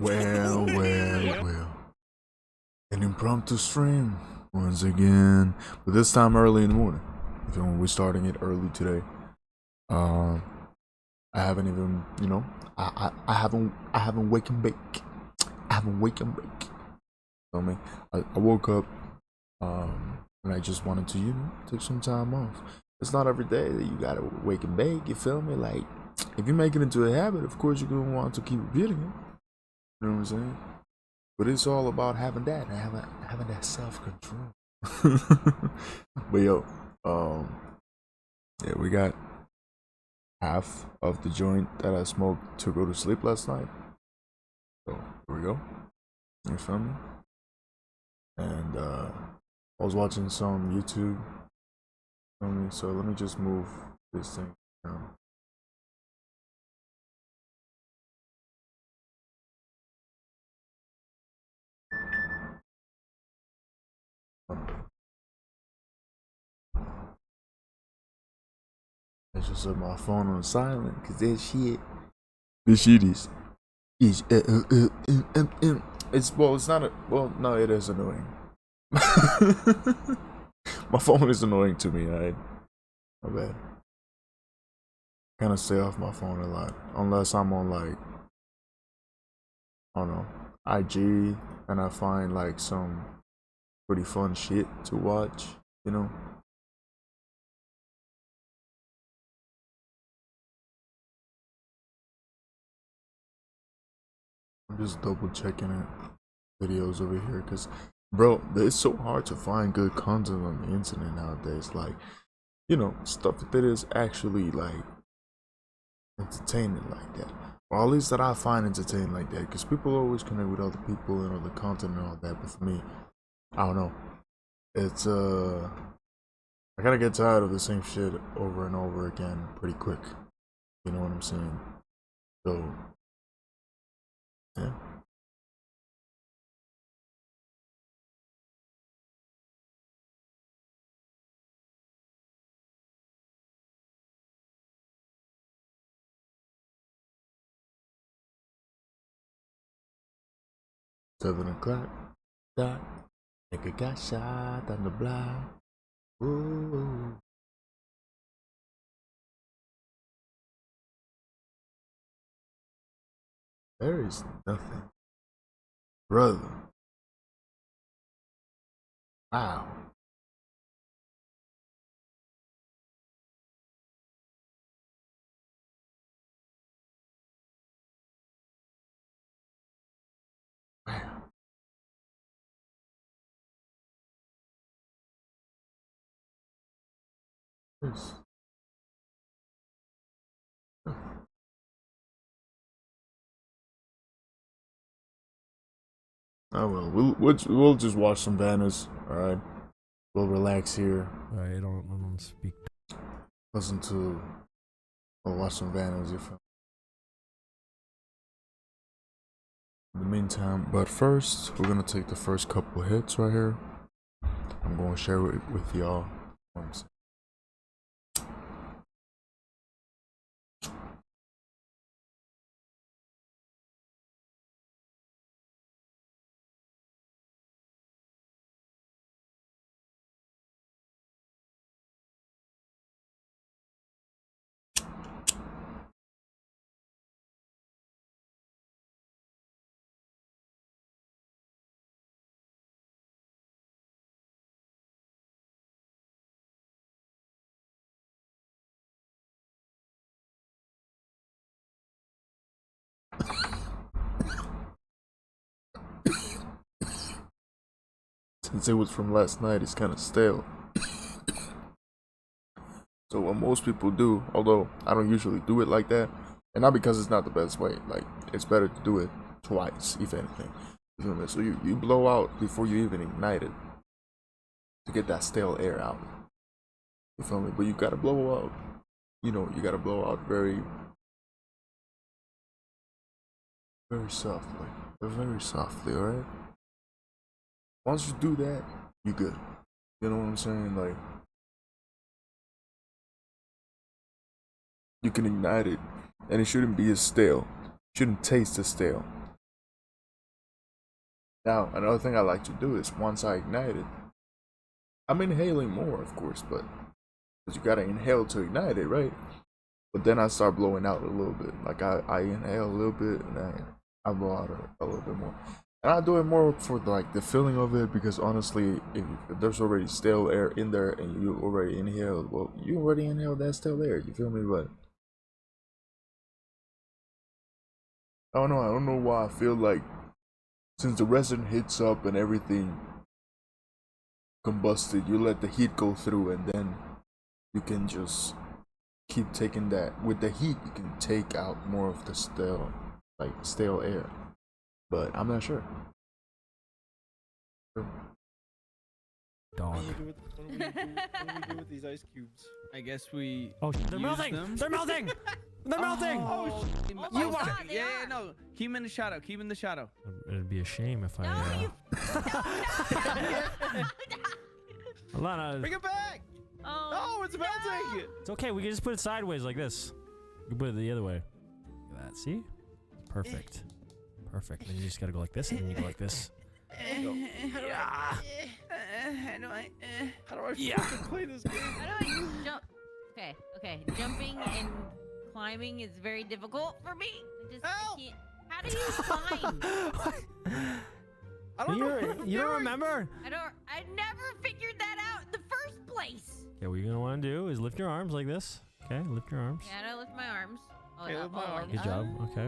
Well. An impromptu stream once again, but this time early in the morning. You feel me? We're starting it early today. Um, I haven't even, I haven't wake and bake. I haven't wake and bake. Feel me? I woke up, and I just wanted to, take some time off. It's not every day that you gotta wake and bake. You feel me? Like, if you make it into a habit, of course you're gonna want to keep repeating it. You know what I'm saying? But it's all about having that, having that self control. But yo, yeah, we got half of the joint that I smoked to go to sleep last night. So here we go. You feel me? And I was watching some YouTube. Feel me? So let me just move this thing down. I just set my phone on silent because this shit is it's it's not no, it is annoying. My phone is annoying to me. My bad. Kind of stay off my phone a lot unless I'm on like I don't know IG and I find like some pretty fun shit to watch. You know. I'm just double checking it videos over here because bro, it's so hard to find good content on the internet nowadays. Like, stuff that is actually like entertaining like that. Or at least that I find entertaining like that. Because people always connect with other people and other content and all that. But for me, I don't know. It's I kind of get tired of the same shit over and over again pretty quick. You know what I'm saying? So, yeah. 7 o'clock. Dot. Nigga got shot on the block. Ooh. There is nothing. Brother. Wow. Wow. This. Oh well, we'll just watch some banners. All right, we'll relax here. I don't speak. Listen to or watch some banners. If in the meantime, but first we're gonna take the first couple hits right here. I'm gonna share it with y'all. Since it was from last night, it's kind of stale. So what most people do, although I don't usually do it like that, and not because it's not the best way, like it's better to do it twice, if anything. You feel me? So you blow out before you even ignite it to get that stale air out. You feel me? But you gotta blow out. You gotta blow out very, very softly. Very softly, alright? Once you do that, you good. You know what I'm saying? Like, you can ignite it, and it shouldn't be as stale. It shouldn't taste as stale. Now, another thing I like to do is once I ignite it, I'm inhaling more, of course, but because you gotta inhale to ignite it, right? But then I start blowing out a little bit. Like I inhale a little bit and I blow out a little bit more. And I do it more for like the feeling of it because honestly, if there's already stale air in there and you already inhaled, well, you already inhaled that stale air. You feel me? But I don't know. I don't know why I feel like since the resin hits up and everything combusted, you let the heat go through and then you can just keep taking that. With the heat, you can take out more of the stale air. But I'm not sure. Dog. What do we do with these ice cubes? I guess we. Oh, they're use melting! them. They're melting! They're melting! Oh, my you God, are. they Yeah, are. no. Keep him in the shadow. Keep him in the shadow. It'd be a shame if I. No, you. Alana, Bring it back. Oh, Oh, it's melting. it's okay. We can just put it sideways like this. You can put it the other way. Look at that. See? Perfect. Perfect. Then you just gotta go like this, and then you go like this. Yeah. How do I Yeah. fucking play this game? How do I jump? Okay. Jumping and climbing is very difficult for me. I Help! can't. How do you climb? I don't know. what I'm You don't doing. remember? I never figured that out in the first place. Okay, what you're gonna want to do is lift your arms like this. Okay, lift your arms. Yeah, I don't lift my arms. Oh, Okay, yeah, lift my arms. Good job. Okay.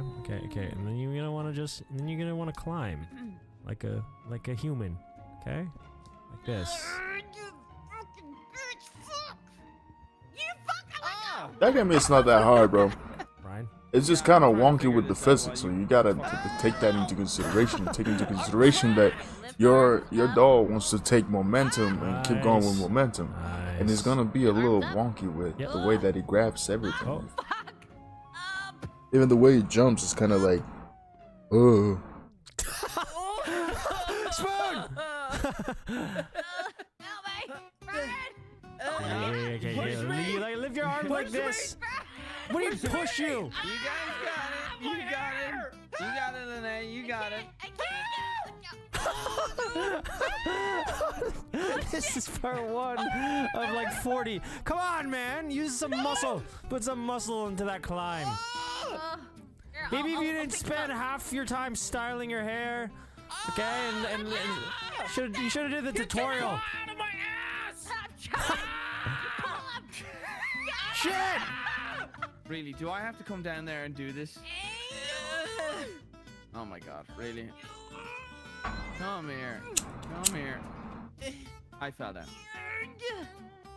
And then you're gonna want to climb like a human. Okay, like this. You fucking bitch! Fuck! You fucking Ah! That game is not that hard, bro. Brian. It's just Yeah, kind I'm of trying to wonky figure with the this out while physics, so you- you gotta take that into consideration. Take into consideration that your doll wants to take momentum and keep going with Nice. momentum, and it's gonna be a little wonky with Yep. the way that he grabs everything. Oh. fuck up! Even the way he jumps is kind of like, oh. Spoon! Help me, Brian! Okay. You like lift your arms like this. What do you push you? You guys got it. You got it. You got it, Lene. You got it. I can't. This is part 1 of like 40. Come on, man. Use some muscle. Put some muscle into that climb. Maybe if you didn't spend half your time styling your hair. Okay, and you should have did the tutorial. Out of my ass! Shit! Really? Do I have to come down there and do this? Oh my god, really? Come here. Come here. I fell down.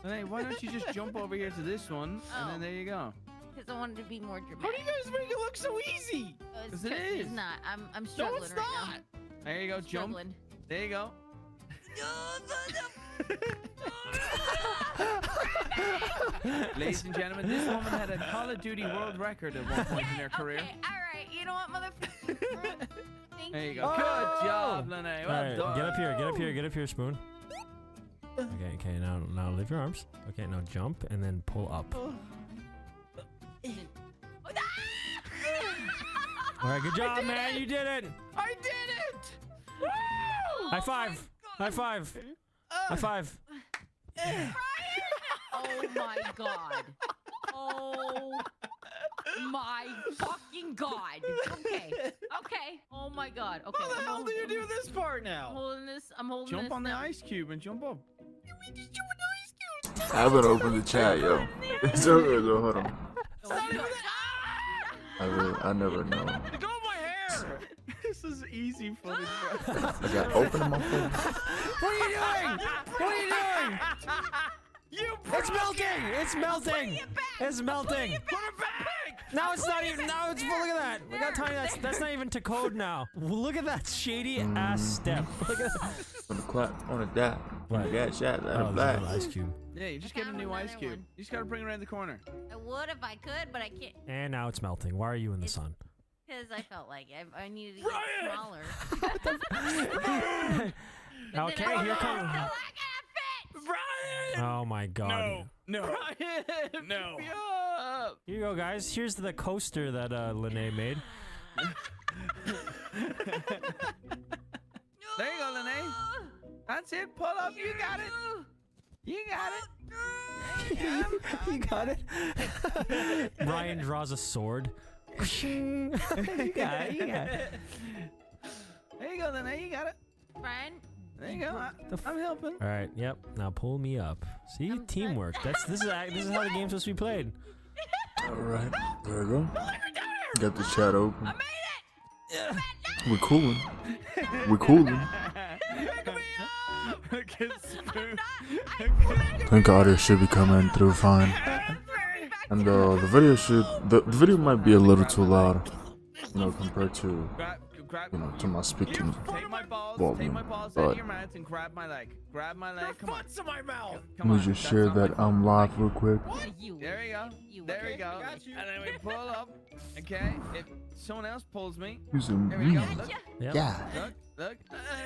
Hey, why don't you just jump over here to this one, and then there you go. Because I wanted to be more dramatic. How do you guys make it look so easy? Oh, it's 'Cause it It's is. not. I'm No, struggling it's right not. There you go, now. jump. Struggling. There you go. Ladies and gentlemen, this woman had a Call of Duty world record at one point in her career. Okay, alright. You know what, motherfucker? Thank There you go. you. Good job, Lene. Well Alright, done. get up here, Spoon. Okay, now lift your arms. Okay, now jump and then pull up. Alright, good job, man. You did it. I did it! Woo! High five. High five. High five. Oh my god. Oh my fucking god. Okay. Oh my god. Okay. How the hell do you do this part I'm now? holding this. I'm holding Jump this on the now. ice cube and jump up. I haven't opened the chat, yo. So hold on. I never know. Let go of my hair! This is easy footage, bro. I got open in my phone. What are you doing? What are you doing? You It's melting. It's melting. It's melting. put it back! Now it's not even. Now it's. Look at that. Look how tiny that's not even to code now. Look at that shady ass step. Look at that. On the clock, on the dot. What? You got shot out Oh, of there's black. an ice cube. Yeah, you just I get a found new ice another cube. one. You just gotta bring it around the corner. I would if I could, but I can't. And now it's melting. Why are you in the sun? Because I felt like I needed to get smaller. Okay, Then I here realized comes. I'm not gonna fit. Brian! Oh my god. No. Brian! No. Pick me up! Here you go, guys. Here's the coaster that Lene made. That's it. Pull up. You got it. You got it. You got it. Ryan draws a sword. You got it. You got it. There you go, then. You got it. Brian. There you go. I'm helping. All right. Yep. Now pull me up. See, teamwork. This is how the game's supposed to be played. All right, there we go. Got the chat open. I made it. We're cooling. We're cooling. I think audio should be coming through fine. And the video might be a little too loud, compared to to my speaking Take my balls volume. out But of your mouth and grab my leg. Grab my leg. Come on. in my mouth. let me just share that I'm live real quick. There we go. There we go. got you. And then we pull up. Okay. If someone else pulls me, Using there we go. me. Look. Yep. Yeah. Look. There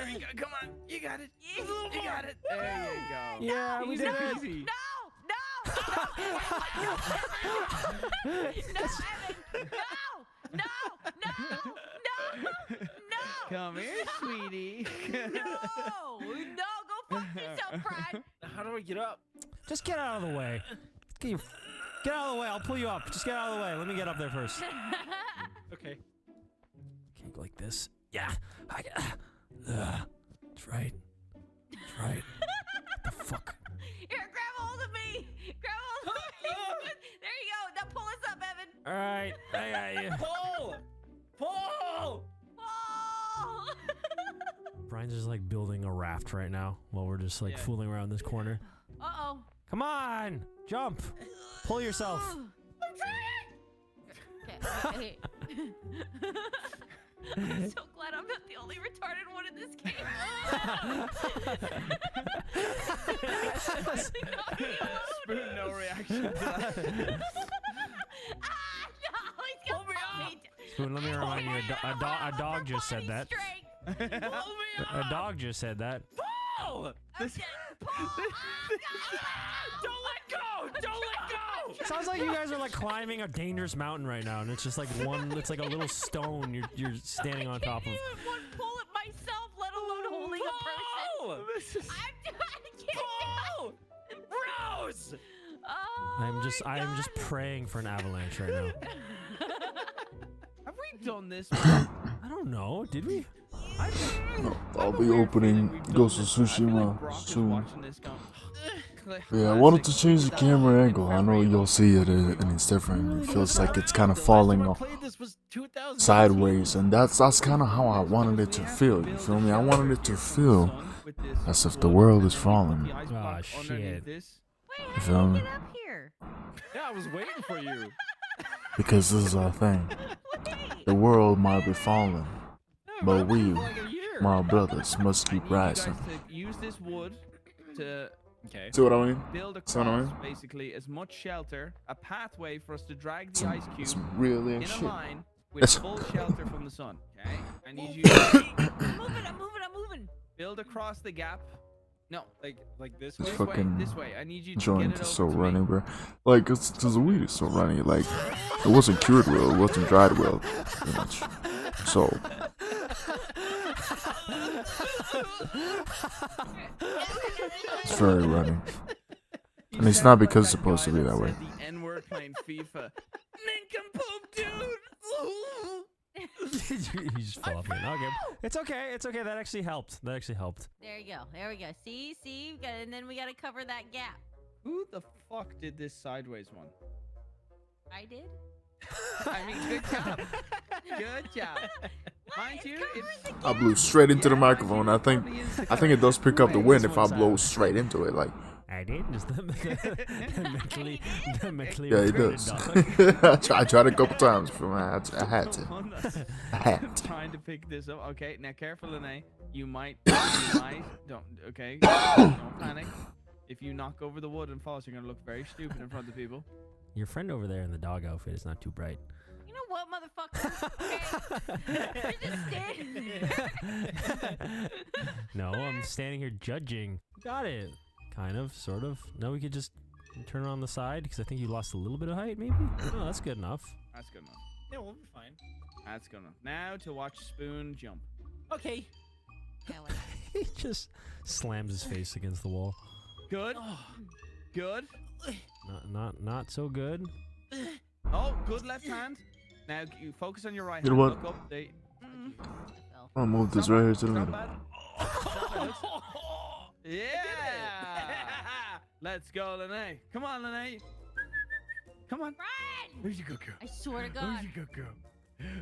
we go. Come on. You got it. You got it. There you go. Yeah, we Easy did it. peasy. No. No, Evan. No. Come here, sweetie. No. Go fuck yourself, Brian. How do I get up? Just get out of the way. Get out of the way. I'll pull you up. Just get out of the way. Let me get up there first. Okay. Okay, go like this. Yeah. That's right. That's right. What the fuck? Here, grab hold of me. Grab hold of me. There you go. Now pull us up, Evan. All right. I got you. Pull! Pull. Brian's just like building a raft right now while we're just like fooling around this corner. Uh-oh. Come on. Jump. Pull yourself. Okay. I'm so glad I'm not the only retarded one in this game. Spoon, no reaction to that. No, he's gonna pull me. Spoon, let me remind you, a dog just said that. A dog just said that. Pull! Don't let go! Don't let go! Sounds like you guys are like climbing a dangerous mountain right now, and it's just like it's like a little stone you're standing on top of. I can't even one pull it myself, let alone holding a person. I can't. Rose! Oh, I'm just praying for an avalanche right now. Have we done this? I don't know. Did we? I'll be opening Ghost of Tsushima soon. Yeah, I wanted to change the camera angle. I know you'll see it and it's different. It feels like it's kind of falling off sideways, and that's kind of how I wanted it to feel. You feel me? I wanted it to feel as if the world is falling. Oh shit! Wait, You how feel did me? you get up here? Yeah, I was waiting for you. Because this is our thing. Wait. The world might be falling, but we, Like a year. my brothers, must keep rising. To use this wood to Okay. See what I mean? build See what I across mean? basically as much shelter, a pathway for us to drag the ice cube It's really in a shit. line with That's- full shelter from the sun. Okay, I need you I'm moving. build across the gap. No, Like this It's way? fucking this way. I need you to joint get it is over so to runny, me. bro. Like, it's because the weed is so runny. Like, it wasn't cured well, it wasn't dried well. Pretty much. So, it's very runny. You And it's sound not like because it's that supposed to guy be that that way. said the N-word playing FIFA. Nincompoop, dude. You just fell off. Okay, it's okay. It's okay. That actually helped. That actually helped. There you go. There we go. See, and then we gotta cover that gap. Who the fuck did this sideways one? I did. I mean, good job. Good job. Mind you, I blew straight into the microphone. I think it does pick up the wind if I blow straight into it. Like, I did. Just the mentally yeah, it retarded does. dog. I tried a couple times, but I had to. Someone that's I had to. trying to pick this up. Okay, now careful, Lene. You might don't. Okay, don't panic. If you knock over the wood and fall, you're gonna look very stupid in front of people. Your friend over there in the dog outfit is not too bright. You know what, motherfucker? Okay. You're just standing there. No, I'm standing here judging. Got it. Kind of, sort of. No, we could just turn it on the side because I think you lost a little bit of height, maybe? No, that's good enough. That's good enough. Yeah, we'll be fine. That's good enough. Now to watch Spoon jump. Okay. Yeah, wait. He just slams his face against the wall. Good. Good. Not so good. Oh, good left hand. Now you focus on your right You know hand. what? Look up. They. I'll move this Stop right it. here to the Stop middle. it. Stop it. Yeah. Let's go, Lene. Come on, Lene. Come on. Run! Where's your good girl? I swear to Where's God. your good girl?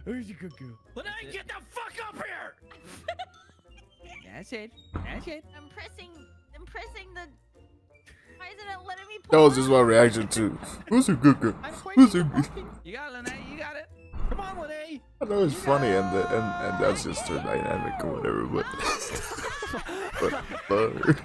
Where's your good girl? Lene, get the fuck up here! That's it. That's it. I'm pressing the. Why isn't it letting me That pull was just my up? reaction to. Who's a good girl? I'm Who's waiting. a? You got it, Lene. You got it. Come on, Lene. I know it's funny and that's just their dynamic or whatever, but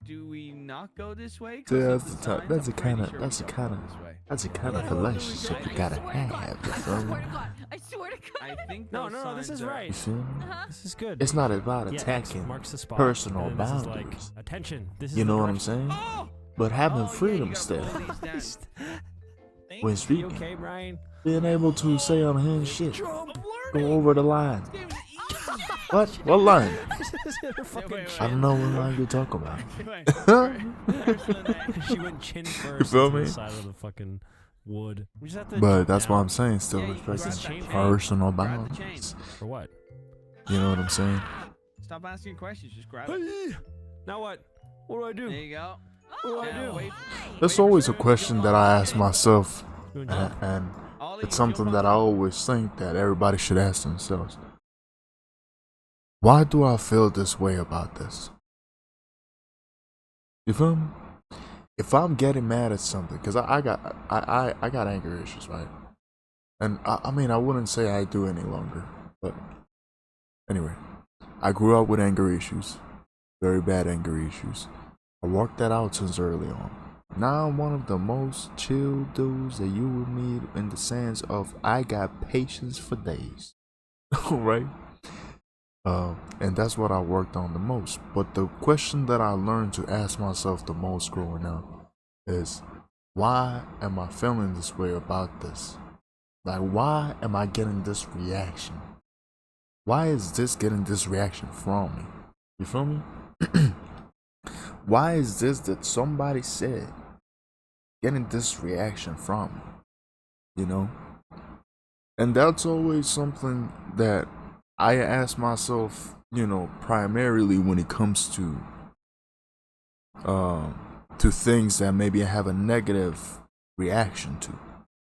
Do we not go this way? Yeah, 'Cause that's of the type. signs, That's I'm the kind pretty of. sure That's we the don't kind go of. this way. That's the kind of What the hell do we relationship do? you gotta I swear to God. have. You I feel me? swear to God. I swear to God. I think No, those no, this signs is are- right. You feel me? Uh-huh. This is good. It's not about Yeah, X attacking marks the spot, personal and then this is boundaries. like, attention. This is You the know what I'm direction. saying? Oh! But having Oh, yeah, freedom you gotta still, pull these down. when You speaking, okay, Brian? being able to say unhinged shit, Jump. go over the line. This game is easy. What? What line? This is her fucking wait, wait. I don't know what line you're talking about. Wait, where's Lene? She went chin first feel into me? the side of the fucking wood. We just have to But jump that's down. what I'm saying. Still Yeah, you respecting grab that chain. personal Grab the chain. boundaries. For what? You know what I'm saying? Stop asking questions. Just grab it. Hey! Now what? What do I do? There you go. Oh, What do I Now do? wait. why? That's always a question that I ask myself, Doing jump? and Ollie, it's jump something on that the- I always think that everybody should ask themselves. Why do I feel this way about this? You feel me? If I'm getting mad at something, because I got anger issues, right? And I mean, I wouldn't say I do any longer, but anyway, I grew up with anger issues, very bad anger issues. I worked that out since early on. Now I'm one of the most chill dudes that you would meet, in the sense of I got patience for days, right? And that's what I worked on the most. But the question that I learned to ask myself the most growing up is, why am I feeling this way about this? Like, why am I getting this reaction? Why is this getting this reaction from me? You feel me? Why is this that somebody said getting this reaction from me? You know? And that's always something that I ask myself, you know, primarily when it comes to things that maybe I have a negative reaction to,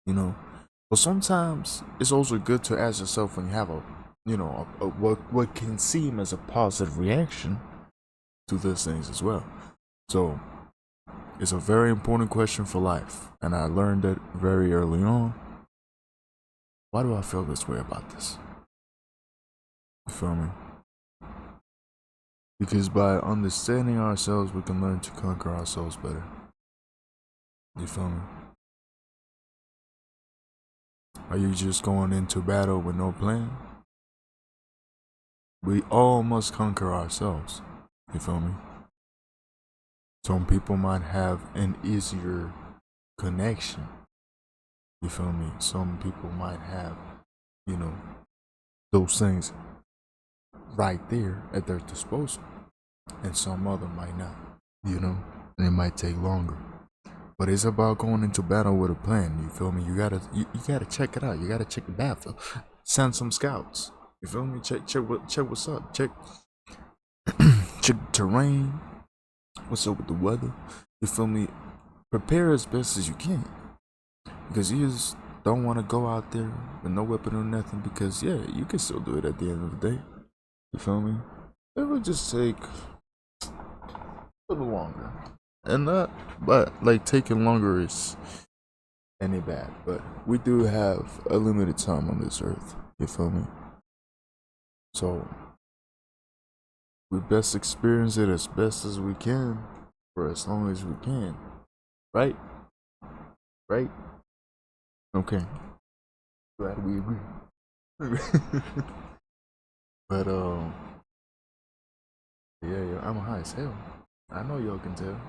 you know. But sometimes it's also good to ask yourself when you have what can seem as a positive reaction to those things as well. So it's a very important question for life, and I learned it very early on. Why do I feel this way about this? You feel me? Because by understanding ourselves, we can learn to conquer ourselves better. You feel me? Are you just going into battle with no plan? We all must conquer ourselves. You feel me? Some people might have an easier connection. You feel me? Some people might have, you know, those things right there at their disposal, and some other might not, you know, and it might take longer. But it's about going into battle with a plan. You feel me? You gotta check it out. You gotta check the battlefield. Send some scouts. You feel me? Check what's up. Check check the terrain. What's up with the weather? You feel me? Prepare as best as you can, because you just don't want to go out there with no weapon or nothing. Because yeah, you can still do it at the end of the day. You feel me? It would just take a little longer. And not, but like taking longer is any bad. But we do have a limited time on this earth. You feel me? So we best experience it as best as we can for as long as we can. Right? Right? Okay. Glad we agree. But yeah, I'm high as hell. I know y'all can tell.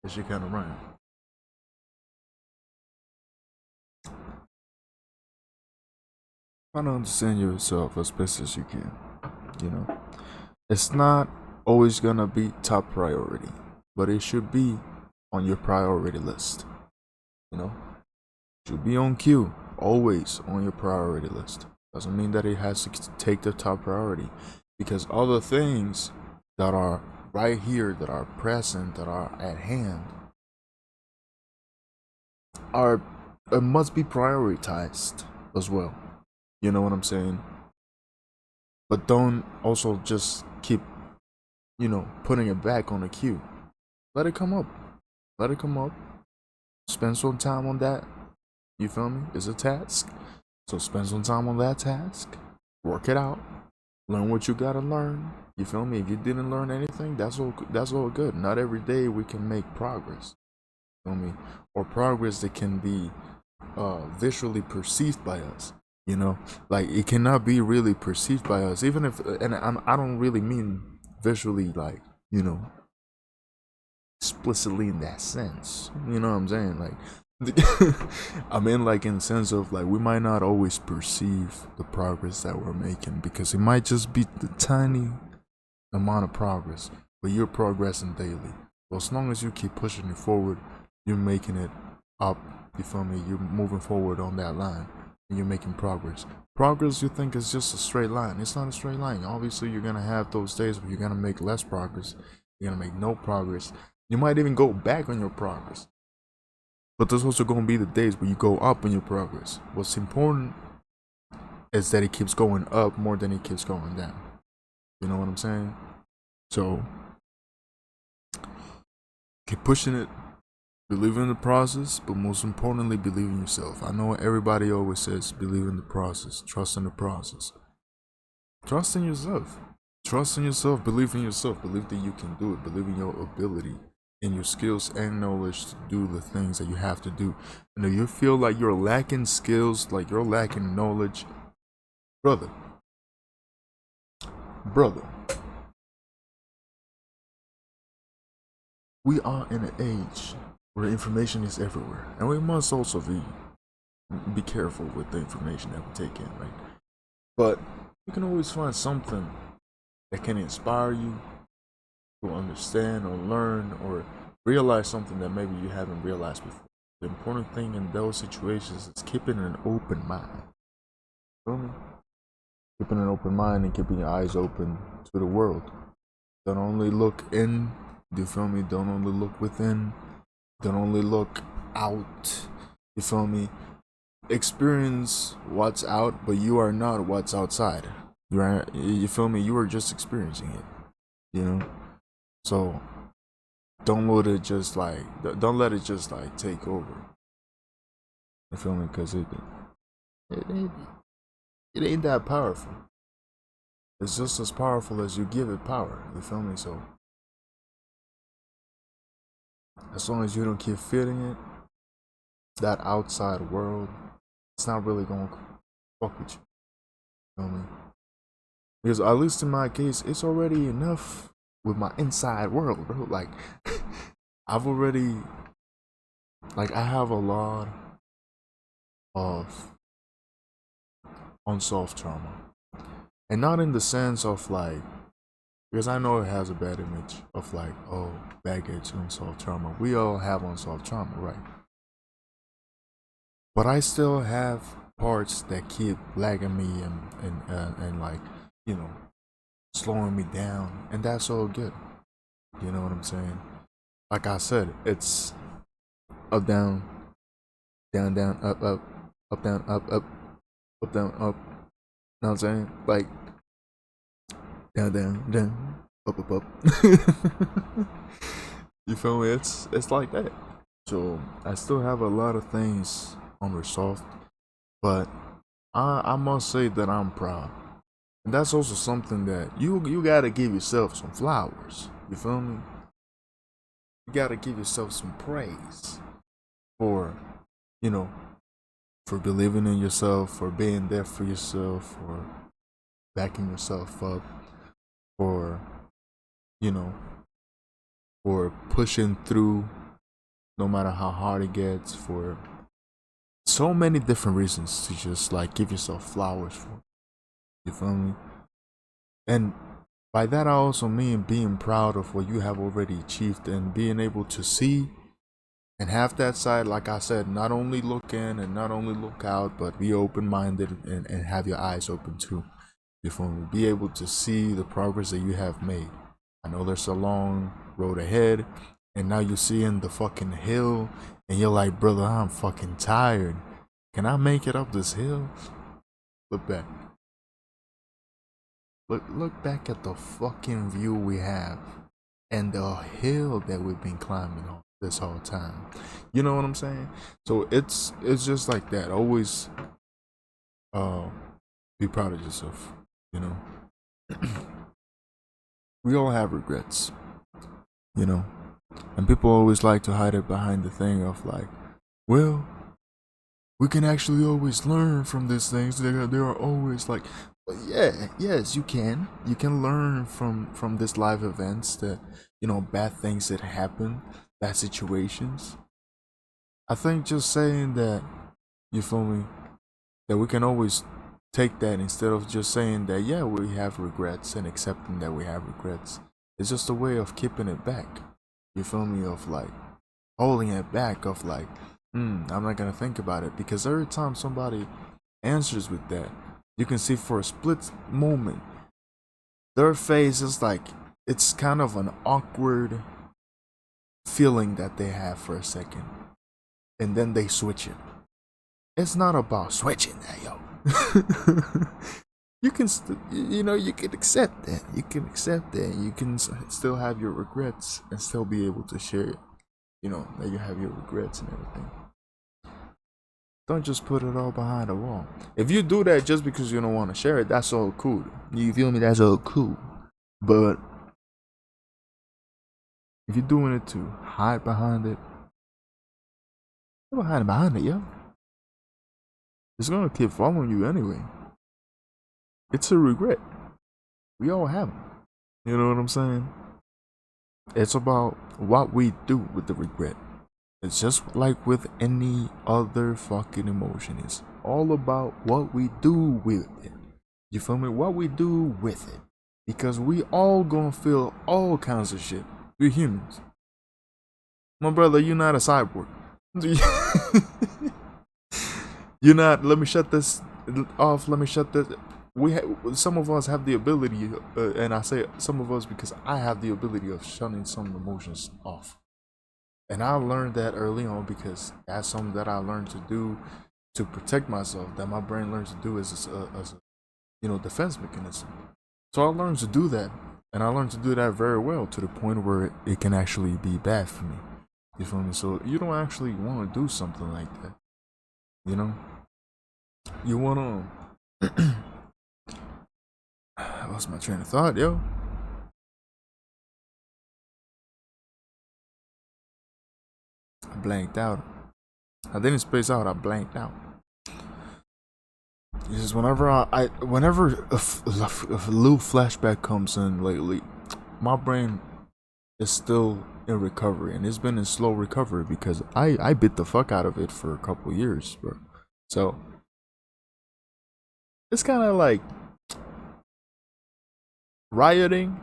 That shit kind of rhyme. Try to understand yourself as best as you can. You know, it's not always gonna be top priority, but it should be on your priority list. You know, should be on queue, always on your priority list. Doesn't mean that it has to take the top priority, because other things that are right here, that are present, that are at hand, are must be prioritized as well. You know what I'm saying? But don't also just keep, putting it back on the queue. Let it come up. Let it come up. Spend some time on that. You feel me? It's a task. So spend some time on that task. Work it out. Learn what you gotta learn. You feel me? If you didn't learn anything, that's all good. Not every day we can make progress. You feel me? Or progress that can be visually perceived by us. You know, like it cannot be really perceived by us, even if, and I don't really mean visually, like, explicitly in that sense. You know what I'm saying? Like, I mean, like, in the sense of, like, we might not always perceive the progress that we're making, because it might just be the tiny amount of progress, but you're progressing daily. So as long as you keep pushing it forward, you're making it up. You feel me? You're moving forward on that line. And you're making progress. Progress, you think, is just a straight line. It's not a straight line. Obviously, you're gonna have those days where you're gonna make less progress. You're gonna make no progress. You might even go back on your progress. But there's also gonna be the days where you go up on your progress. What's important is that it keeps going up more than it keeps going down. You know what I'm saying? So keep pushing it. Believe in the process, but most importantly, believe in yourself. I know everybody always says, believe in the process, trust in the process. Trust in yourself. Trust in yourself, believe in yourself, believe that you can do it, believe in your ability, in your skills and knowledge to do the things that you have to do. And if you feel like you're lacking skills, like you're lacking knowledge, brother, we are in an age where information is everywhere, and we must also be careful with the information that we take in, right? But you can always find something that can inspire you to understand or learn or realize something that maybe you haven't realized before. The important thing in those situations is keeping an open mind. Feel me? Keeping an open mind and keeping your eyes open to the world. Don't only look in. You feel me? Don't only look within. Don't only look out. You feel me? Experience what's out, but you are not what's outside. You feel me? You are just experiencing it. You know? So don't let it just like take over. You feel me? Because it ain't that powerful. It's just as powerful as you give it power. You feel me? So as long as you don't keep feeding it, that outside world, it's not really gonna fuck with you. You know what I mean? Because at least in my case, it's already enough with my inside world, bro. Like, I have a lot of unsolved trauma. And not in the sense of like, because I know it has a bad image of like, oh, baggage, unsolved trauma. We all have unsolved trauma, right? But I still have parts that keep lagging me and like, slowing me down. And that's all good. You know what I'm saying? Like I said, it's up, down, down, down, up, up, up, down, up, up, up, down, up. You know what I'm saying? Like, down, down, down, up, up, up. You feel me? It's like that. So I still have a lot of things unresolved, but I must say that I'm proud. And that's also something that you gotta give yourself some flowers. You feel me? You gotta give yourself some praise for, for believing in yourself, for being there for yourself, for backing yourself up, for, for pushing through no matter how hard it gets, for so many different reasons to just like give yourself flowers for. You feel me? And by that I also mean being proud of what you have already achieved and being able to see and have that side, like I said, not only look in and not only look out, but be open-minded and have your eyes open too. You feel me? Be able to see the progress that you have made. I know there's a long road ahead, and now you're seeing the fucking hill, and you're like, brother, I'm fucking tired. Can I make it up this hill? Look back. Look back at the fucking view we have and the hill that we've been climbing on this whole time. You know what I'm saying? So it's just like that. Always be proud of yourself, you know. We all have regrets, you know. And people always like to hide it behind the thing of like, well, we can actually always learn from these things. There are always like, well, yes, you can. You can learn from these live events that, you know, bad things that happen, bad situations. I think just saying that, you feel me, that we can always take that instead of just saying that, yeah, we have regrets and accepting that we have regrets. It's just a way of keeping it back. You feel me? Of like holding it back of like, I'm not gonna think about it, because every time somebody answers with that, you can see for a split moment their face is like, it's kind of an awkward feeling that they have for a second, and then they switch it. It's not about switching that, yo. You can you know, you can accept that. You can accept that. You can still have your regrets and still be able to share it. You know, that you have your regrets and everything. Don't just put it all behind the wall. If you do that just because you don't want to share it, that's all cool. You feel me? That's all cool. But if you're doing it to hide behind it, don't hide behind it, yo. It's gonna keep following you anyway. It's a regret. We all have them. You know what I'm saying? It's about what we do with the regret. It's just like with any other fucking emotion. It's all about what we do with it. You feel me? What we do with it. Because we all gonna feel all kinds of shit. We're humans. My brother, you're not a cyborg. You're not. Let me shut this off. Let me shut this. Some of us have the ability, and I say some of us because I have the ability of shutting some emotions off. And I learned that early on because that's something that I learned to do to protect myself. That my brain learns to do as a defense mechanism. So I learned to do that, and I learned to do that very well to the point where it can actually be bad for me. You feel me? So you don't actually want to do something like that. You know, you want to. I lost my train of thought, yo. I blanked out. I didn't space out. I blanked out. It's just whenever whenever a little flashback comes in lately, my brain is still in recovery, and it's been in slow recovery because I bit the fuck out of it for a couple years, bro. So it's kind of like rioting,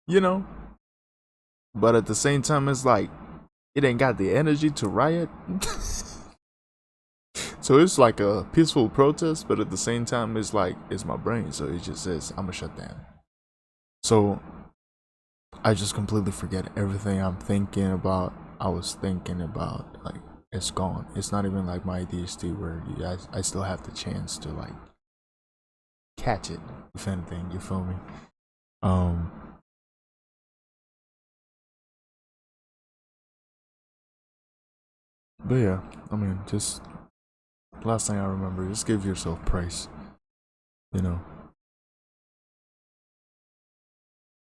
you know, but at the same time it's like it ain't got the energy to riot. So it's like a peaceful protest, but at the same time it's like it's my brain, so it just says I'm gonna shut down. So I just completely forget everything I'm thinking about. I was thinking about, like, it's gone. It's not even like my ADHD where I still have the chance to like catch it, if anything, you feel me? But yeah, I mean, just last thing I remember, just give yourself praise. You know,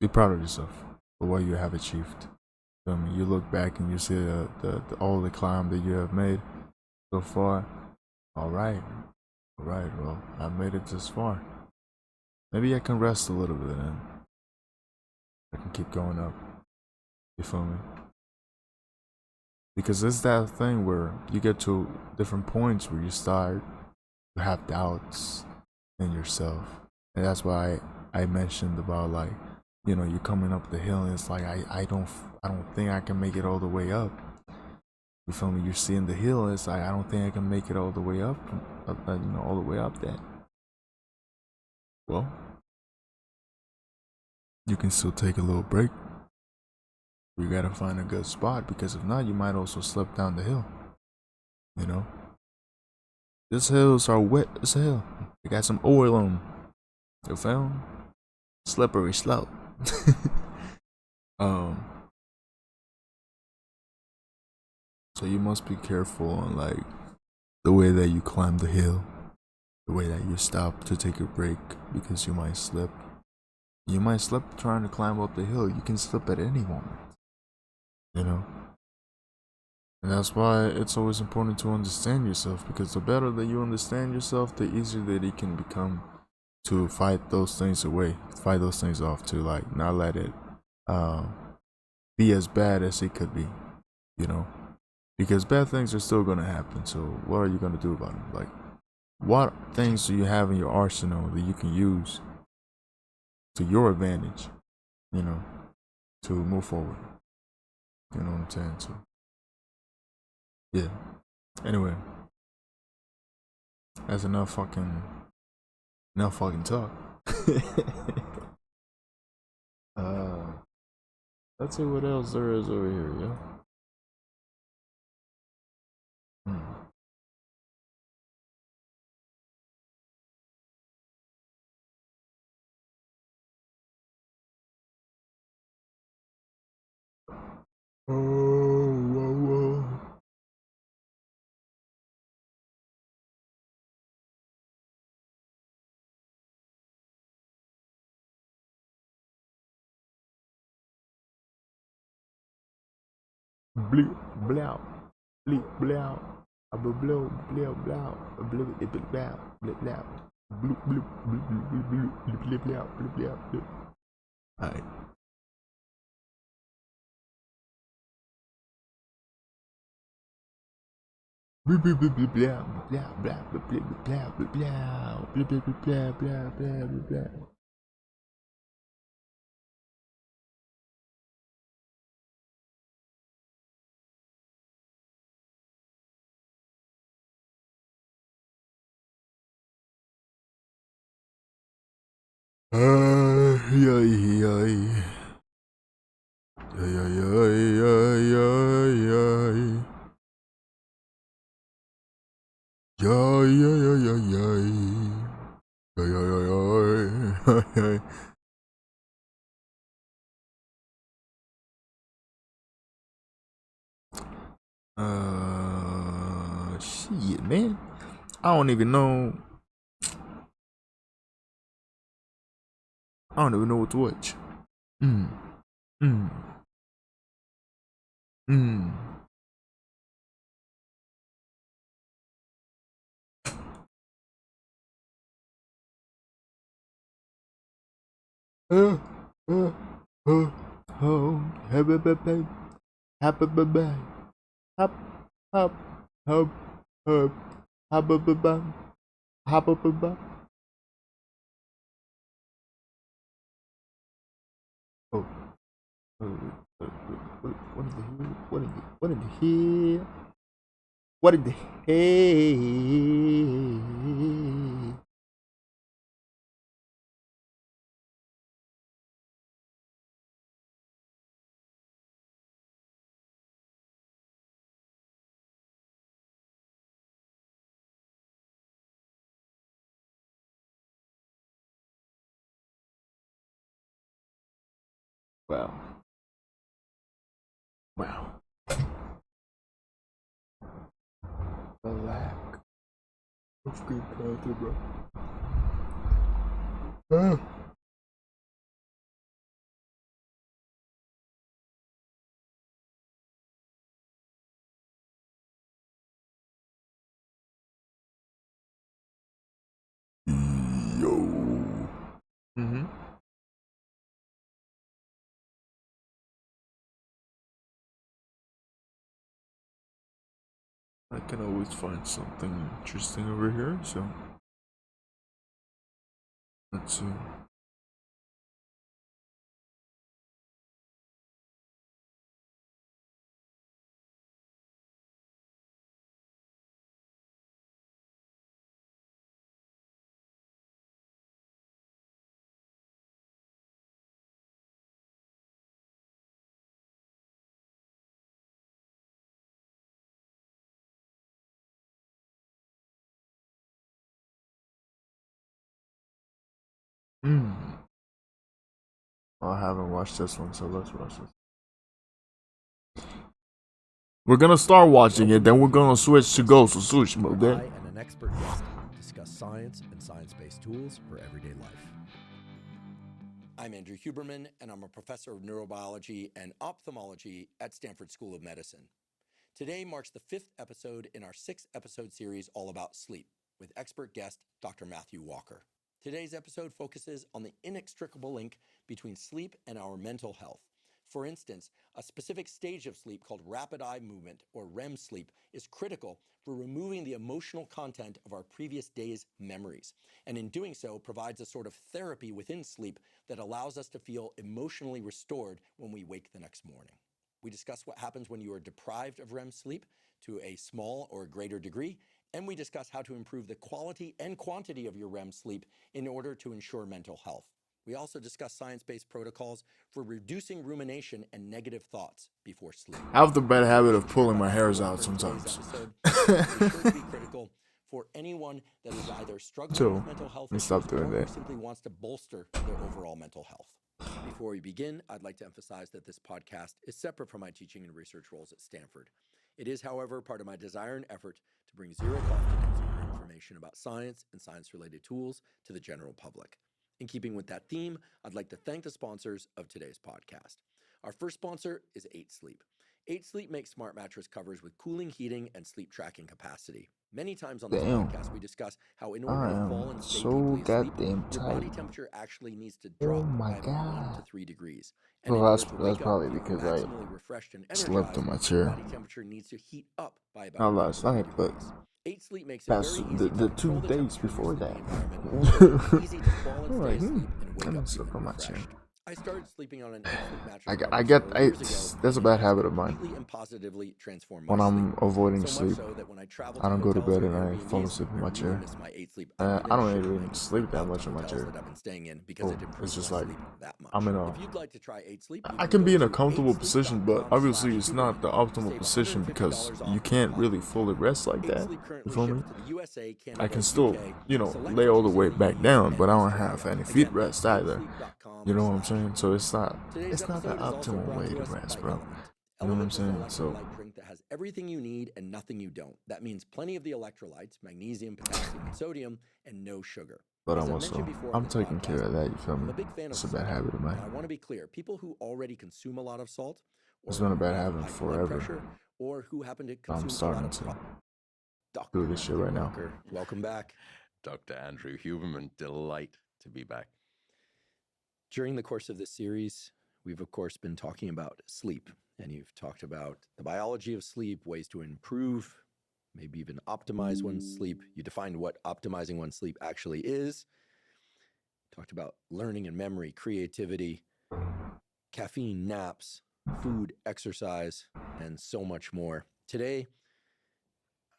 be proud of yourself for what you have achieved. I mean, you look back and you see all the climb that you have made so far. All right, well, I made it this far. Maybe I can rest a little bit and I can keep going up. You feel me? Because it's that thing where you get to different points where you start to have doubts in yourself. And that's why I mentioned about like, you know, you're coming up the hill and it's like I don't think I can make it all the way up. You feel me? You're seeing the hill and it's like I don't think I can make it all the way up, you know, all the way up that. Well, you can still take a little break. You gotta find a good spot because if not, you might also slip down the hill. You know, these hills are wet as hell. They got some oil on them. You feel me? Slippery slope. um. So you must be careful on like the way that you climb the hill, the way that you stop to take a break because you might slip. You might slip trying to climb up the hill. You can slip at any moment. You know? And that's why it's always important to understand yourself because the better that you understand yourself, the easier that it can become to fight those things away, fight those things off, to like not let it be as bad as it could be, you know? Because bad things are still gonna happen, so what are you gonna do about it? Like, what things do you have in your arsenal that you can use to your advantage, you know, to move forward? You know what I'm saying? So, yeah. Anyway, that's enough fucking talk. Let's see what else there is over here, yo. Oh, whoa, whoa. Bleep, blow, bleep, blow, a blow, blow, blow, a blow, it blow, blip, blow, bloop, bloop, bloop, bloop, bloop, bloop, blip, blow, blip, blow, blip. Alright. Bloop, bloop, bloop, bloop, blow, blow, blow, blip, blip, blow, blip, blow, blip, blip, blip, blow, blow, blow, blip, blow. Yay, yay. Yay, yay, yay, yay, yay. Yay, yay, yay, yay, yay. Yay, yay, yay, yay. Shit, man. I don't even know. I don't even know what to watch. Mm. Mm. Mm. Oh, happy birthday, happy birthday, hop, hop, hop, hop, happy birthday, happy birthday. Oh, what in the hell? What in the hell? What in the hell? Wow. Wow. The lack of good content, bro. Ah. Yo. Mm-hmm. I can always find something interesting over here, so let's see. Mm. I haven't watched this one, so let's watch this. We're gonna start watching it, then we're gonna switch to Ghost of Tsushima, Where okay? I and an expert guest discuss science and science-based tools for everyday life. I'm Andrew Huberman, and I'm a professor of neurobiology and ophthalmology at Stanford School of Medicine. Today marks the 5th episode in our 6-episode series all about sleep, with expert guest Dr. Matthew Walker. Today's episode focuses on the inextricable link between sleep and our mental health. For instance, a specific stage of sleep called rapid eye movement, or REM sleep, is critical for removing the emotional content of our previous day's memories, and in doing so provides a sort of therapy within sleep that allows us to feel emotionally restored when we wake the next morning. We discuss what happens when you are deprived of REM sleep to a small or greater degree, and we discuss how to improve the quality and quantity of your REM sleep in order to ensure mental health. We also discuss science-based protocols for reducing rumination and negative thoughts before sleep. I have the bad habit of pulling my hairs out sometimes. Is sure to be critical for anyone that is either struggling So, with mental health let me issues stop doing or that. who simply wants to bolster their overall mental health. Before we begin, I'd like to emphasize that this podcast is separate from my teaching and research roles at Stanford. It is, however, part of my desire and effort to bring zero-cost and consumer information about science and science-related tools to the general public. In keeping with that theme, I'd like to thank the sponsors of today's podcast. Our first sponsor is 8 Sleep. 8 Sleep makes smart mattress covers with cooling, heating, and sleep tracking capacity. Many times on this podcast, we discuss how in order to fall and stay deeply asleep, your body temperature actually needs to drop by about 1 to 3 degrees. And in order to wake that's up probably feeling because maximally refreshed and slept energized, in my your chair. body temperature needs to heat up by about Not 1 last to 3 night, but degrees. 8 Sleep makes it past very easy the to 2 control the days temperature before of your that. sleeping environment, so it's easy to fall and Like, stay asleep and wake let me up sit feeling on my chair. refreshed. I started sleeping on an 8 Sleep mattress I cover get several years ago, that's a and it bad has habit of mine. completely and positively transformed When my I'm sleep. avoiding So much sleep, so that when I travel I to don't go to hotels bed or and I fall Airbnbs, asleep in I my really chair. miss my 8 Sleep. I even don't ship even my 8 sleep that out to much in my hotels chair. that I've been staying in because it improves It's just my like sleep that much. I'm in a. If you'd like to try 8 Sleep, you I can can go be in a to comfortable position, but obviously it's not the 8sleep.com/Huberman. optimal Save position because $150 you off can't your really podcast. fully rest like 8 that. Sleep You currently feel me? ships to the USA, Canada, I can still, UK, you know, select lay all the countries in way the back EU, down, but I and don't have Australia. any feet Again, rest that's either. You know what I'm saying? So it's Today's not the episode is also optimal brought way to to us rest, by bro. Element. You know what I'm Element is an saying? So electrolyte drink that has everything you need and nothing you don't. That means plenty of the electrolytes, magnesium, potassium, and sodium, and no sugar. but As I'm I also mentioned before on I'm this taking podcast, care of that. You feel I'm me? a big fan of It's a bad salt. habit of mine. Now, I want to be clear. People who already consume a lot of salt, or It's been a who bad have habit high blood forever. pressure, or who happen to I'm consume a lot starting of to Dr. do this shit Matthew right now. Walker, welcome back. Dr. Andrew Huberman, delight to be back. During the course of this series, we've of course been talking about sleep, and you've talked about the biology of sleep, ways to improve, maybe even optimize one's sleep. You defined what optimizing one's sleep actually is. Talked about learning and memory, creativity, caffeine, naps, food, exercise, and so much more. Today,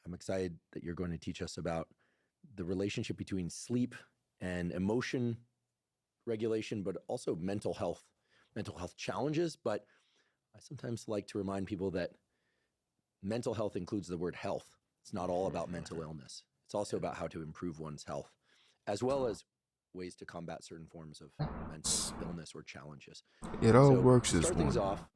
I'm excited that you're going to teach us about the relationship between sleep and emotion regulation, but also mental health challenges. But I sometimes like to remind people that mental health includes the word health. It's not all about mental illness. It's also about how to improve one's health, as well as ways to combat certain forms of mental illness or challenges. It all So, works to as start things one. off,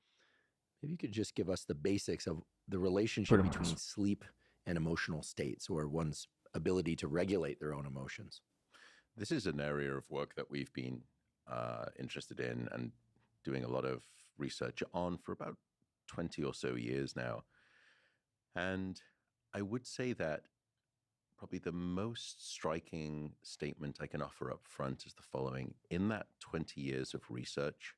maybe you could just give us the basics of the relationship Pretty between much. sleep and emotional states, or one's ability to regulate their own emotions. This is an area of work that we've been interested in and doing a lot of research on for about 20 or so years now. And I would say that probably the most striking statement I can offer up front is the following. In that 20 years of research,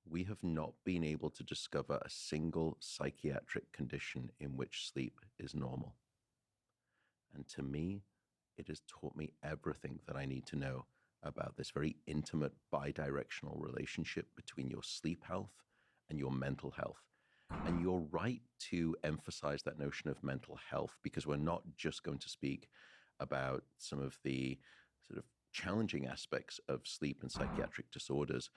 we have not been able to discover a single psychiatric condition in which sleep is normal. And to me, it has taught me everything that I need to know about this very intimate bidirectional relationship between your sleep health and your mental health. And you're right to emphasize that notion of mental health, because we're not just going to speak about some of the sort of challenging aspects of sleep and psychiatric disorders,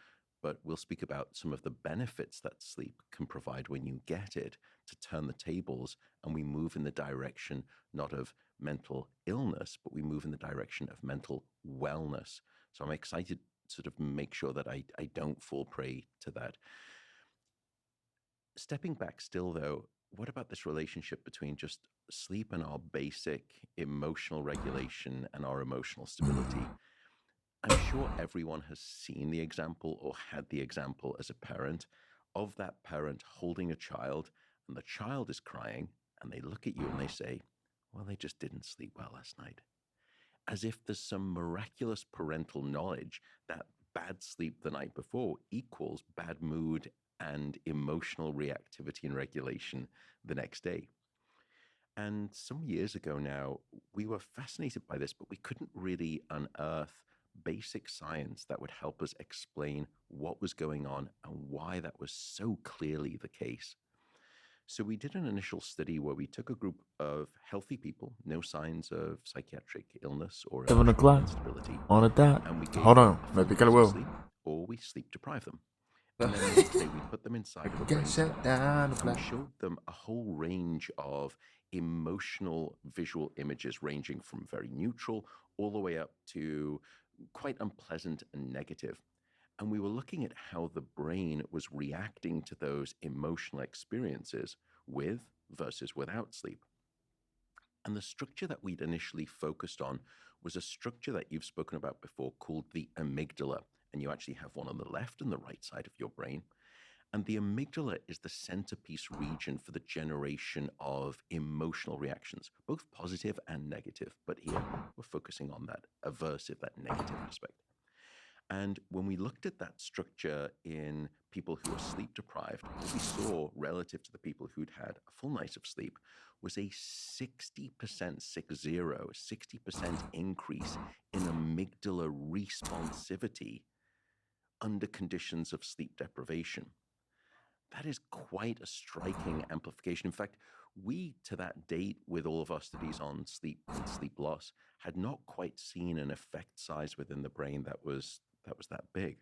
but we'll speak about some of the benefits that sleep can provide when you get it, to turn the tables and we move in the direction not of mental illness, but we move in the direction of mental wellness. So I'm excited sort of make sure that I don't fall prey to that. Stepping back still, though, what about this relationship between just sleep and our basic emotional regulation and our emotional stability? I'm sure everyone has seen the example or had the example as a parent of that parent holding a child, and the child is crying, and they look at you and they say, well, they just didn't sleep well last night. As if there's some miraculous parental knowledge that bad sleep the night before equals bad mood and emotional reactivity and regulation the next day. And some years ago now, we were fascinated by this, but we couldn't really unearth basic science that would help us explain what was going on and why that was so clearly the case. So we did an initial study where we took a group of healthy people, no signs of psychiatric illness or 7 emotional o'clock instability, on a dot. and we gave Hold them on, a maybe full I dose of will. sleep, or we sleep deprive them. And then the next day we put them inside of a brain Get scanner, shut down. and we showed them a whole range of emotional visual images ranging from very neutral all the way up to quite unpleasant and negative. And we were looking at how the brain was reacting to those emotional experiences with versus without sleep. And the structure that we'd initially focused on was a structure that you've spoken about before called the amygdala. And you actually have one on the left and the right side of your brain. And the amygdala is the centerpiece region for the generation of emotional reactions, both positive and negative. But here we're focusing on that aversive, that negative aspect. And when we looked at that structure in people who were sleep deprived, what we saw relative to the people who'd had a full night of sleep was a 60% increase in amygdala responsivity under conditions of sleep deprivation. That is quite a striking amplification. In fact, we, to that date, with all of our studies on sleep and sleep loss, had not quite seen an effect size within the brain that was that big.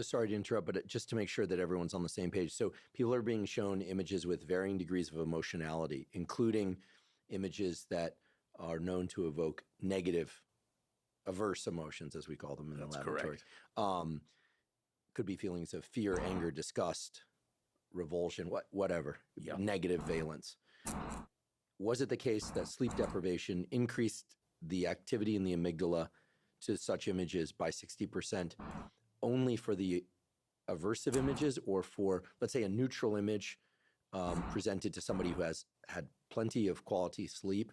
Sorry to interrupt, but just to make sure that everyone's on the same page. So people are being shown images with varying degrees of emotionality, including images that are known to evoke negative, averse emotions, as we call them in That's the laboratory. correct. Could be feelings of fear, anger, disgust, revulsion, whatever, Yeah. negative valence. Was it the case that sleep deprivation increased the activity in the amygdala to such images by 60% only for the aversive images, or for, let's say, a neutral image presented to somebody who has had plenty of quality sleep?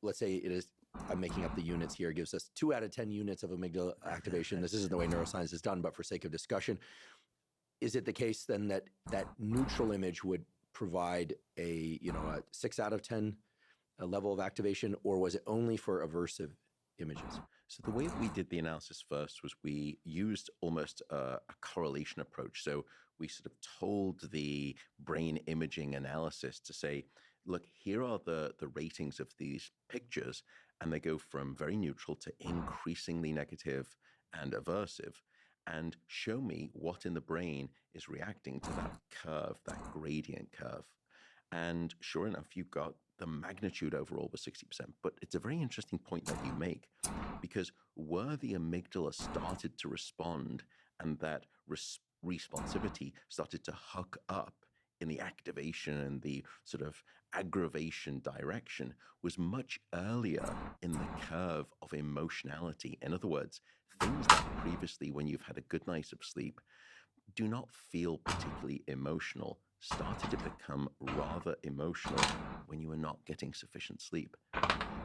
Let's say it is, I'm making up the units here, gives us 2 out of 10 units of amygdala activation. This isn't the way neuroscience is done, but for sake of discussion, is it the case then that that neutral image would provide a 6 out of 10 level of activation, or was it only for aversive images? So the way we did the analysis first was we used almost a correlation approach. So we sort of told the brain imaging analysis to say, look, here are the ratings of these pictures, and they go from very neutral to increasingly negative and aversive, and show me what in the brain is reacting to that curve, that gradient curve. And sure enough, you've got the magnitude overall was 60%. But it's a very interesting point that you make, because where the amygdala started to respond and that responsivity started to hook up in the activation and the sort of aggravation direction was much earlier in the curve of emotionality. In other words, things that previously, when you've had a good night of sleep, do not feel particularly emotional, started to become rather emotional when you were not getting sufficient sleep.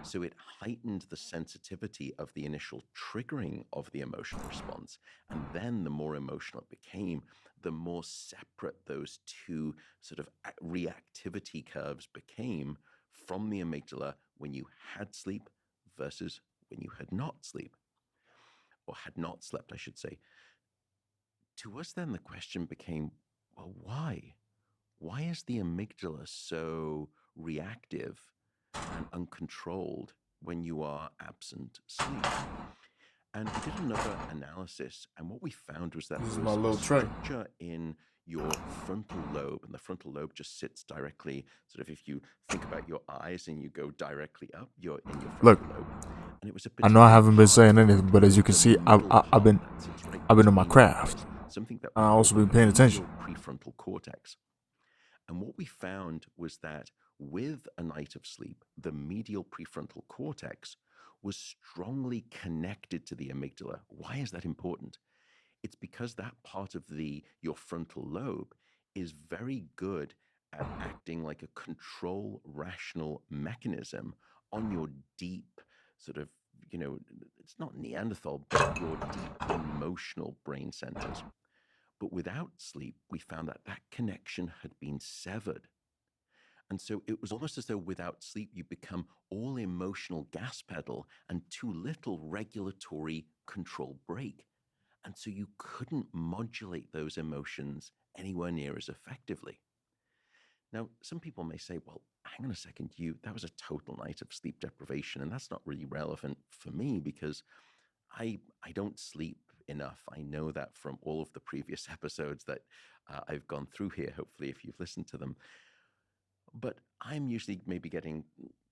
So it heightened the sensitivity of the initial triggering of the emotional response. And then the more emotional it became, the more separate those two sort of reactivity curves became from the amygdala when you had sleep versus when you had not sleep, or had not slept, I should say. To us, then, the question became, well, why? Why is the amygdala so reactive and uncontrolled when you are absent sleep? And we did another analysis, and what we found was that This is there my was little a tray. structure in your frontal lobe, and the frontal lobe just sits directly, sort of if you think about your eyes and you go directly up, you're in your Look. frontal lobe. And it was a I know I haven't been saying particularly anything, but as you can the see, middle I've been part that sits right I've been in my between our craft. eyes, something that I we also call been paying the attention. medial prefrontal cortex. And what we found was that with a night of sleep, the medial prefrontal cortex was strongly connected to the amygdala. Why is that important? It's because that part of your frontal lobe is very good at acting like a control rational mechanism on your deep sort of, it's not Neanderthal, but your deep emotional brain centers. But without sleep, we found that that connection had been severed. And so it was almost as though without sleep, you become all emotional gas pedal and too little regulatory control brake. And so you couldn't modulate those emotions anywhere near as effectively. Now, some people may say, well, hang on a second, that was a total night of sleep deprivation. And that's not really relevant for me because I don't sleep enough. I know that from all of the previous episodes that I've gone through here, hopefully, if you've listened to them. But I'm usually maybe getting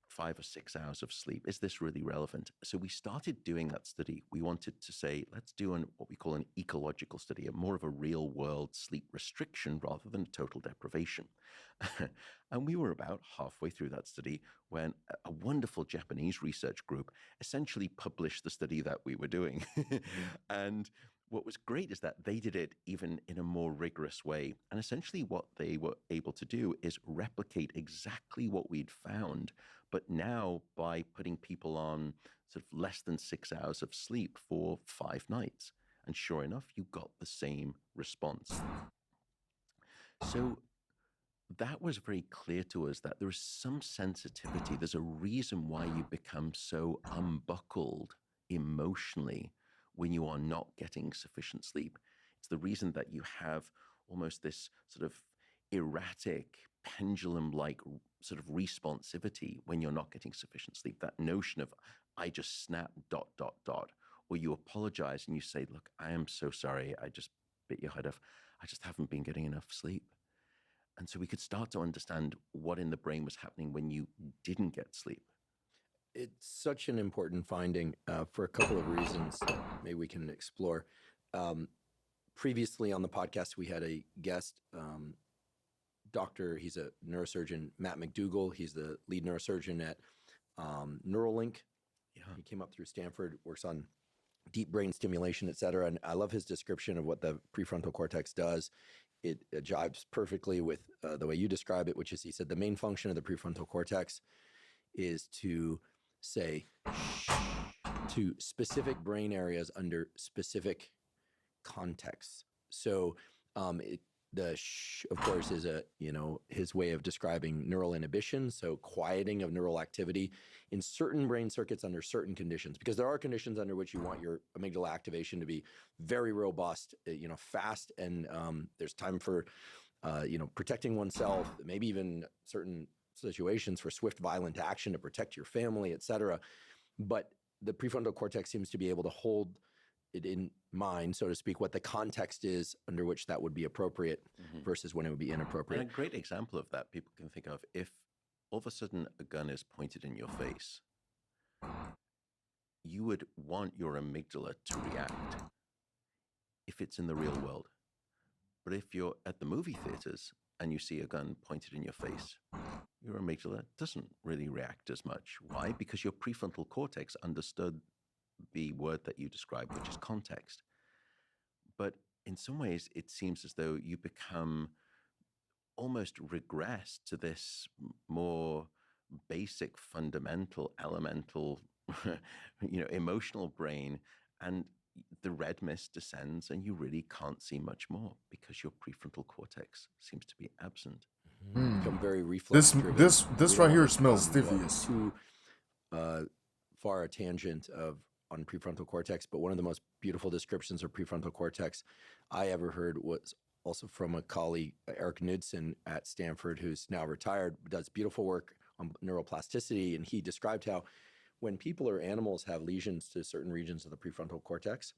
5 or 6 hours of sleep. Is this really relevant? So we started doing that study. We wanted to say, let's do what we call an ecological study, more of a real world sleep restriction rather than total deprivation. And we were about halfway through that study when a wonderful Japanese research group essentially published the study that we were doing. And what was great is that they did it even in a more rigorous way. And essentially, what they were able to do is replicate exactly what we'd found, but now by putting people on sort of less than 6 hours of sleep for 5 nights. And sure enough, you got the same response. So that was very clear to us that there is some sensitivity. There's a reason why you become so unbuckled emotionally when you are not getting sufficient sleep. It's the reason that you have almost this sort of erratic, pendulum like sort of responsivity when you're not getting sufficient sleep. That notion of, I just snap, ... Or you apologize and you say, look, I am so sorry. I just bit your head off. I just haven't been getting enough sleep. And so we could start to understand what in the brain was happening when you didn't get sleep. It's such an important finding for a couple of reasons that maybe we can explore. Previously on the podcast, we had a guest doctor. He's a neurosurgeon, Matt McDougall. He's the lead neurosurgeon at Neuralink. Yeah. He came up through Stanford, works on deep brain stimulation, et cetera. And I love his description of what the prefrontal cortex does. It jives perfectly with the way you describe it, which is, he said, the main function of the prefrontal cortex is to say to specific brain areas under specific contexts. So the of course, is his way of describing neural inhibition, so quieting of neural activity in certain brain circuits under certain conditions, because there are conditions under which you want your amygdala activation to be very robust, fast, and there's time for protecting oneself, maybe even certain situations for swift, violent action to protect your family, etc. But the prefrontal cortex seems to be able to hold it in mind, so to speak, what the context is under which that would be appropriate versus when it would be inappropriate. And a great example of that people can think of, if all of a sudden a gun is pointed in your face, you would want your amygdala to react if it's in the real world. But if you're at the movie theaters and you see a gun pointed in your face, your amygdala doesn't really react as much. Why? Because your prefrontal cortex understood the word that you described, which is context. But in some ways, it seems as though you become almost regress to this more basic, fundamental, elemental, emotional brain, and the red mist descends and you really can't see much more because your prefrontal cortex seems to be absent. Become very reflex driven. This right here smells stiffy. Too far a tangent on prefrontal cortex, but one of the most beautiful descriptions of prefrontal cortex I ever heard was also from a colleague, Eric Knudsen at Stanford, who's now retired, does beautiful work on neuroplasticity. And he described how when people or animals have lesions to certain regions of the prefrontal cortex,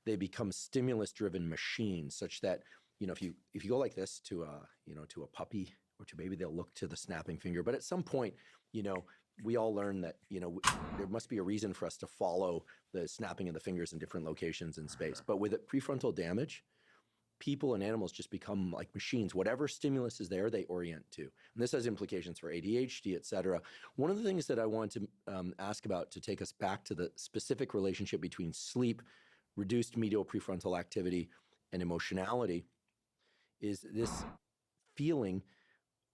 they become stimulus-driven machines, such that, if you go like this to a puppy or to a baby, they'll look to the snapping finger. But at some point, we all learn that, there must be a reason for us to follow the snapping of the fingers in different locations in space. But with prefrontal damage, people and animals just become like machines. Whatever stimulus is there, they orient to. And this has implications for ADHD, et cetera. One of the things that I want to ask about to take us back to the specific relationship between sleep, reduced medial prefrontal activity, and emotionality is this feeling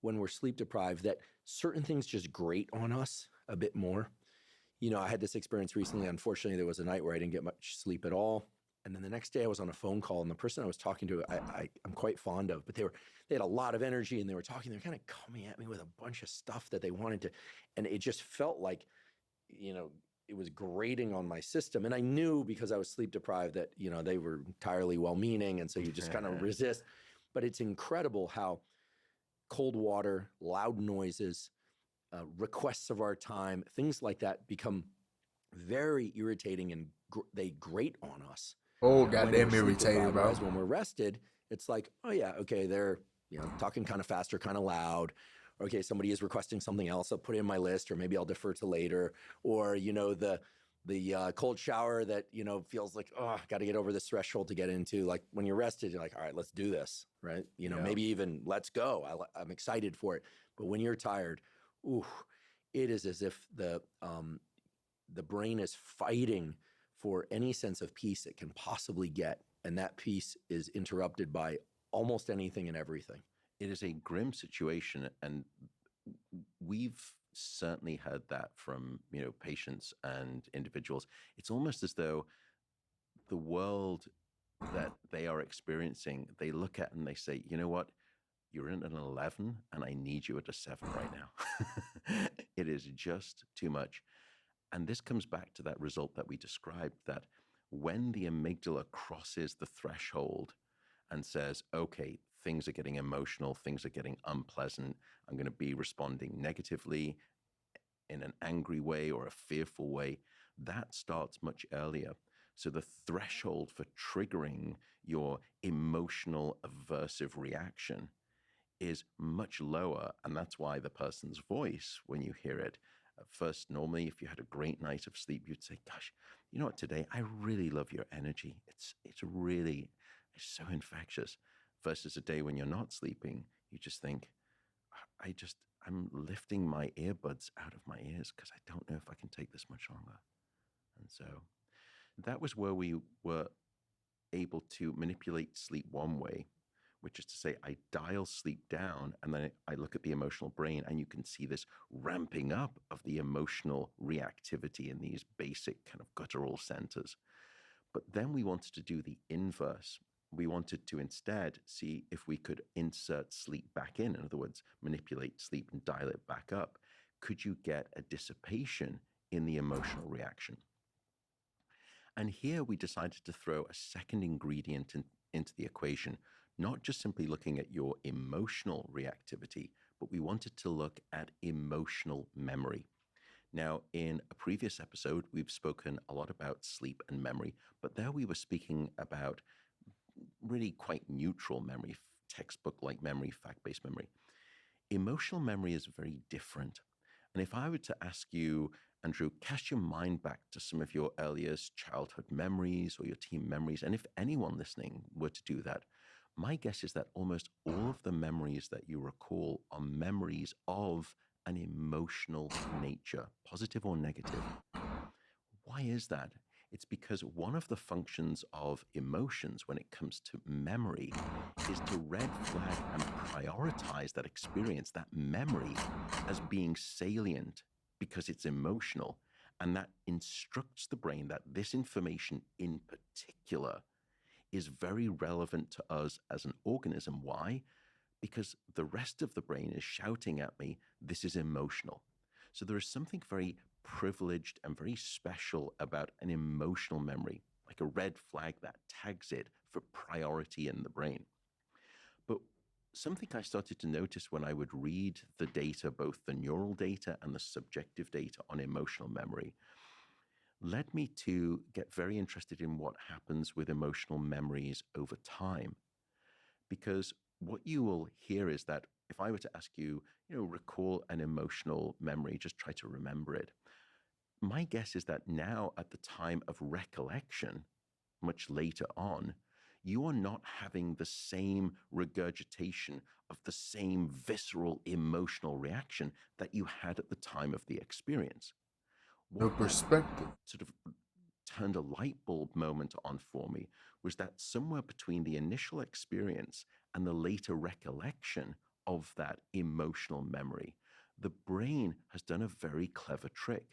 when we're sleep deprived that certain things just grate on us a bit more. I had this experience recently. Unfortunately, there was a night where I didn't get much sleep at all. And then the next day I was on a phone call, and the person I was talking to, I'm quite fond of, but they had a lot of energy, and they were kind of coming at me with a bunch of stuff that they wanted to, and it just felt like, it was grating on my system. And I knew, because I was sleep deprived, that, they were entirely well-meaning. And so you just kind of resist. But it's incredible how cold water, loud noises, requests of our time, things like that become very irritating, and they grate on us. Oh, when goddamn we're sleep irritating, deprived. bro. Whereas when we're rested, it's like, oh yeah, okay, they're talking kind of fast or kind of loud. Okay, somebody is requesting something else. I'll put it in my list, or maybe I'll defer to later. Or the cold shower that feels like, oh, got to get over this threshold to get into. Like when you're rested, you're like, all right, let's do this, right? Maybe even let's go. I'm excited for it. But when you're tired, ooh, it is as if the brain is fighting for any sense of peace it can possibly get. And that peace is interrupted by almost anything and everything. It is a grim situation. And we've certainly heard that from, patients and individuals. It's almost as though the world that they are experiencing, they look at and they say, you know what? You're in an 11 and I need you at a 7 right now. It is just too much. And this comes back to that result that we described, that when the amygdala crosses the threshold and says, okay, things are getting emotional, things are getting unpleasant, I'm going to be responding negatively in an angry way or a fearful way, that starts much earlier. So the threshold for triggering your emotional aversive reaction is much lower. And that's why the person's voice, when you hear it, at first, normally, if you had a great night of sleep, you'd say, gosh, you know what, today, I really love your energy. It's so infectious. Versus a day when you're not sleeping, you just think, I'm lifting my earbuds out of my ears because I don't know if I can take this much longer. And so that was where we were able to manipulate sleep one way, which is to say I dial sleep down, and then I look at the emotional brain, and you can see this ramping up of the emotional reactivity in these basic kind of guttural centers. But then we wanted to do the inverse. We wanted to instead see if we could insert sleep back in other words, manipulate sleep and dial it back up. Could you get a dissipation in the emotional reaction? And here we decided to throw a second ingredient into the equation, not just simply looking at your emotional reactivity, but we wanted to look at emotional memory. Now, in a previous episode, we've spoken a lot about sleep and memory, but there we were speaking about really quite neutral memory, textbook-like memory, fact-based memory. Emotional memory is very different. And if I were to ask you, Andrew, cast your mind back to some of your earliest childhood memories or your teen memories, and if anyone listening were to do that, my guess is that almost all of the memories that you recall are memories of an emotional nature, positive or negative. Why is that? It's because one of the functions of emotions when it comes to memory is to red flag and prioritize that experience, that memory, as being salient because it's emotional. And that instructs the brain that this information in particular is very relevant to us as an organism. Why? Because the rest of the brain is shouting at me, this is emotional. So there is something very privileged and very special about an emotional memory, like a red flag that tags it for priority in the brain. But something I started to notice when I would read the data, both the neural data and the subjective data on emotional memory, led me to get very interested in what happens with emotional memories over time. Because what you will hear is that if I were to ask you, recall an emotional memory, just try to remember it. My guess is that now, at the time of recollection, much later on, you are not having the same regurgitation of the same visceral emotional reaction that you had at the time of the experience. No What that perspective. sort of turned a light bulb moment on for me was that somewhere between the initial experience and the later recollection of that emotional memory, the brain has done a very clever trick.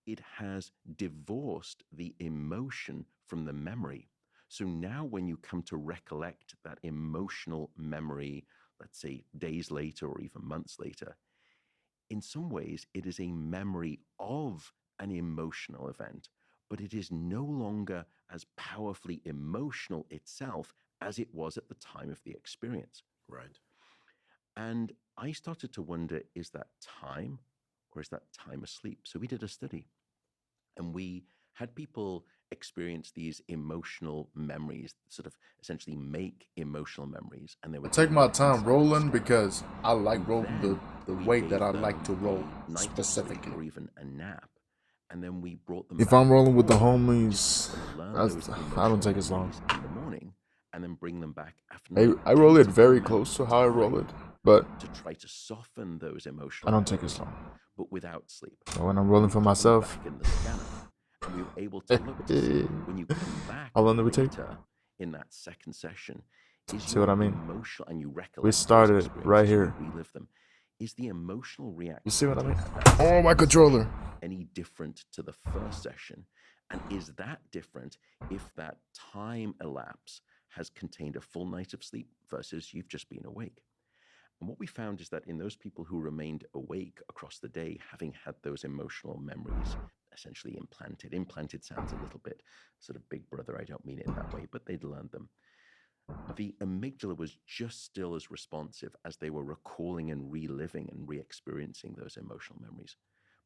It has divorced the emotion from the memory. So now, when you come to recollect that emotional memory, let's say days later or even months later, in some ways, it is a memory of an emotional event, but it is no longer as powerfully emotional itself as it was at the time of the experience. Right. And I started to wonder, is that time or is that time asleep? So we did a study and we had people experience these emotional memories, sort of essentially make emotional memories. And they I were take my time inside the rolling scanner. because I like And rolling then the we weight that gave I like to them roll a night of sleep specifically. or even a nap. And then we brought them If back I'm rolling with the home, homies, just to learn those I don't take emotional as long. memories in the morning, and then bring them back after I roll it an very amount close to of how I roll time it, but to try to soften those I emotional don't take memories, as long. but without sleep. So when I'm rolling for Put them myself, back in the scanner, and we were able to look to see when you come back how long do we take? later in that second session, is See your what I mean? emotional, and you recollect We started those right experiences, here. you relive them, is the emotional reaction You see what I mean? at that Oh, my second controller. session any different to the first session? And is that different if that time elapse has contained a full night of sleep versus you've just been awake? And what we found is that in those people who remained awake across the day, having had those emotional memories essentially implanted sounds a little bit sort of Big Brother. I don't mean it that way, but they'd learned them. The amygdala was just still as responsive as they were recalling and reliving and re-experiencing those emotional memories.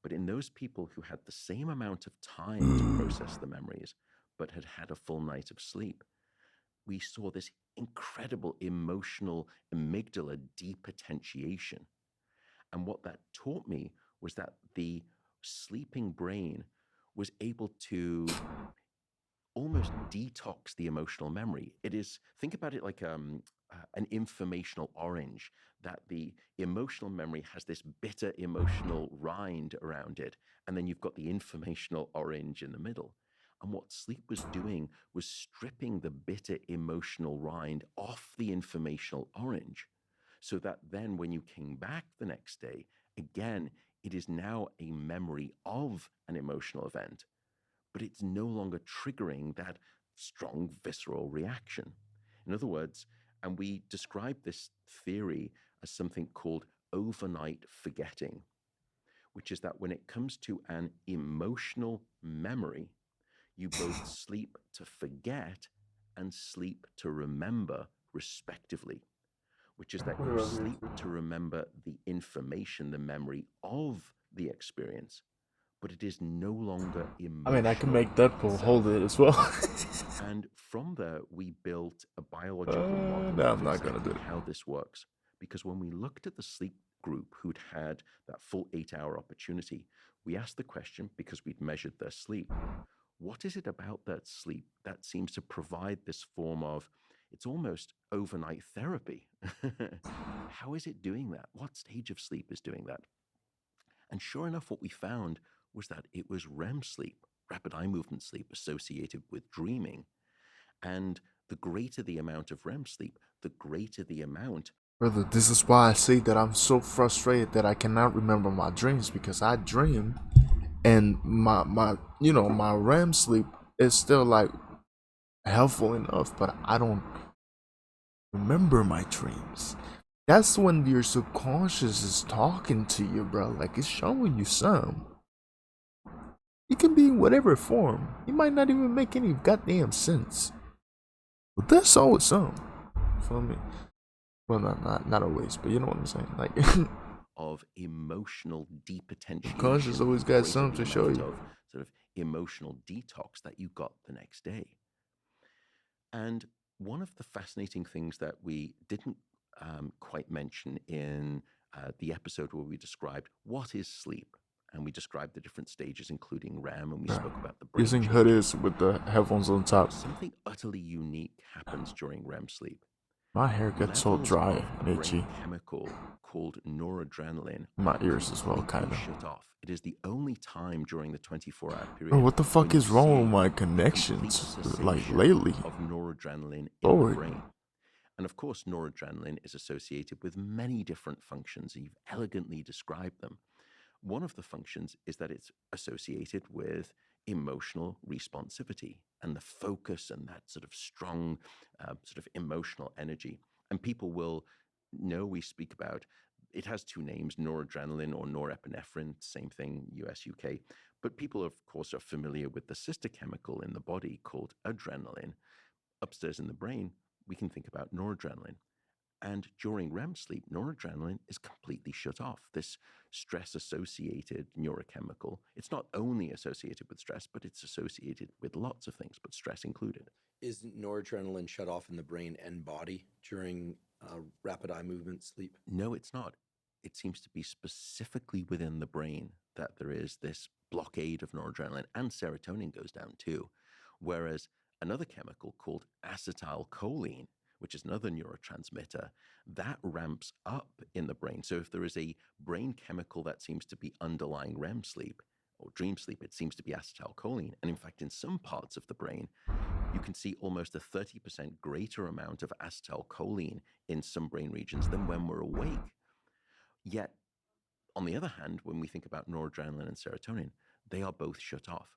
But in those people who had the same amount of time to process the memories, but had had a full night of sleep, we saw this incredible emotional amygdala depotentiation. And what that taught me was that the sleeping brain was able to almost detox the emotional memory. It is, think about it like an informational orange, that the emotional memory has this bitter emotional rind around it, and then you've got the informational orange in the middle. And what sleep was doing was stripping the bitter emotional rind off the informational orange, so that then when you came back the next day, again, it is now a memory of an emotional event, but it's no longer triggering that strong visceral reaction. In other words, and we describe this theory as something called overnight forgetting, which is that when it comes to an emotional memory, you both sleep to forget and sleep to remember, respectively, which is that you sleep to remember the information, the memory of the experience, but it is no longer emotional. I mean, I can make Deadpool itself. hold it as well. And from there, we built a biological model no, of I'm not gonna exactly do it. how this works. Because when we looked at the sleep group who'd had that full 8-hour opportunity, we asked the question, because we'd measured their sleep, what is it about that sleep that seems to provide this form of, it's almost overnight therapy? How is it doing that? What stage of sleep is doing that? And sure enough, what we found was that it was REM sleep, rapid eye movement sleep, associated with dreaming. And the greater the amount of REM sleep, the greater the amount. Brother, this is why I say that I'm so frustrated that I cannot remember my dreams, because I dream and my my REM sleep is still like helpful enough, but I don't remember my dreams. That's when your subconscious is talking to you, bro. Like, it's showing you some. It can be in whatever form. It might not even make any goddamn sense, but that's always some. Feel me? Well, not always, but you know what I'm saying. Like, of emotional depotentiation. Conscious always got something to show you. Of sort of emotional detox that you got the next day. And one of the fascinating things that we didn't quite mention in the episode where we described what is sleep. And we described the different stages, including REM, and we Yeah. spoke about the brain Using changes. hoodies with the headphones on top. Something utterly unique happens during REM sleep. My hair gets so Levels dry of and a itchy. brain chemical called noradrenaline My ears as well, completely kind of. shut off. It is the only time during the 24-hour period. Bro, what the fuck when you is wrong with see my complete connections? Like cessation lately. of noradrenaline in Lord. the brain. And of course, noradrenaline is associated with many different functions, and you've elegantly described them. One of the functions is that it's associated with emotional responsivity and the focus and that sort of strong sort of emotional energy. And people will know we speak about, it has two names, noradrenaline or norepinephrine, same thing, US, UK. But people, of course, are familiar with the sister chemical in the body called adrenaline. Upstairs in the brain, we can think about noradrenaline. And during REM sleep, noradrenaline is completely shut off. This stress-associated neurochemical, it's not only associated with stress, but it's associated with lots of things, but stress included. Is noradrenaline shut off in the brain and body during rapid eye movement sleep? No, it's not. It seems to be specifically within the brain that there is this blockade of noradrenaline, and serotonin goes down too. Whereas another chemical called acetylcholine, which is another neurotransmitter, that ramps up in the brain. So if there is a brain chemical that seems to be underlying REM sleep or dream sleep, it seems to be acetylcholine. And in fact, in some parts of the brain, you can see almost a 30% greater amount of acetylcholine in some brain regions than when we're awake. Yet, on the other hand, when we think about noradrenaline and serotonin, they are both shut off.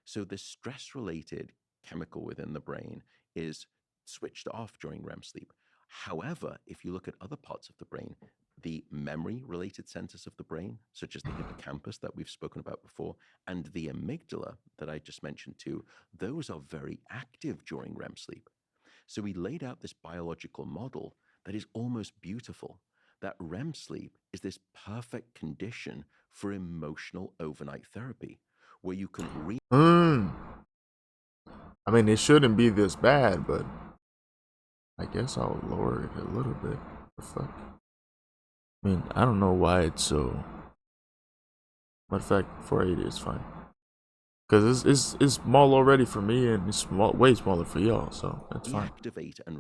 So this stress-related chemical within the brain is switched off during REM sleep. However, if you look at other parts of the brain, the memory-related centers of the brain, such as the hippocampus that we've spoken about before, and the amygdala that I just mentioned too, those are very active during REM sleep. So we laid out this biological model that is almost beautiful, that REM sleep is this perfect condition for emotional overnight therapy, where you can I mean, it shouldn't be this bad, but I guess I'll lower it a little bit. The fuck? I mean, I don't know why it's so. Matter of fact, 480 is fine. Because it's small already for me, and it's way smaller for y'all, so that's fine. reactivate and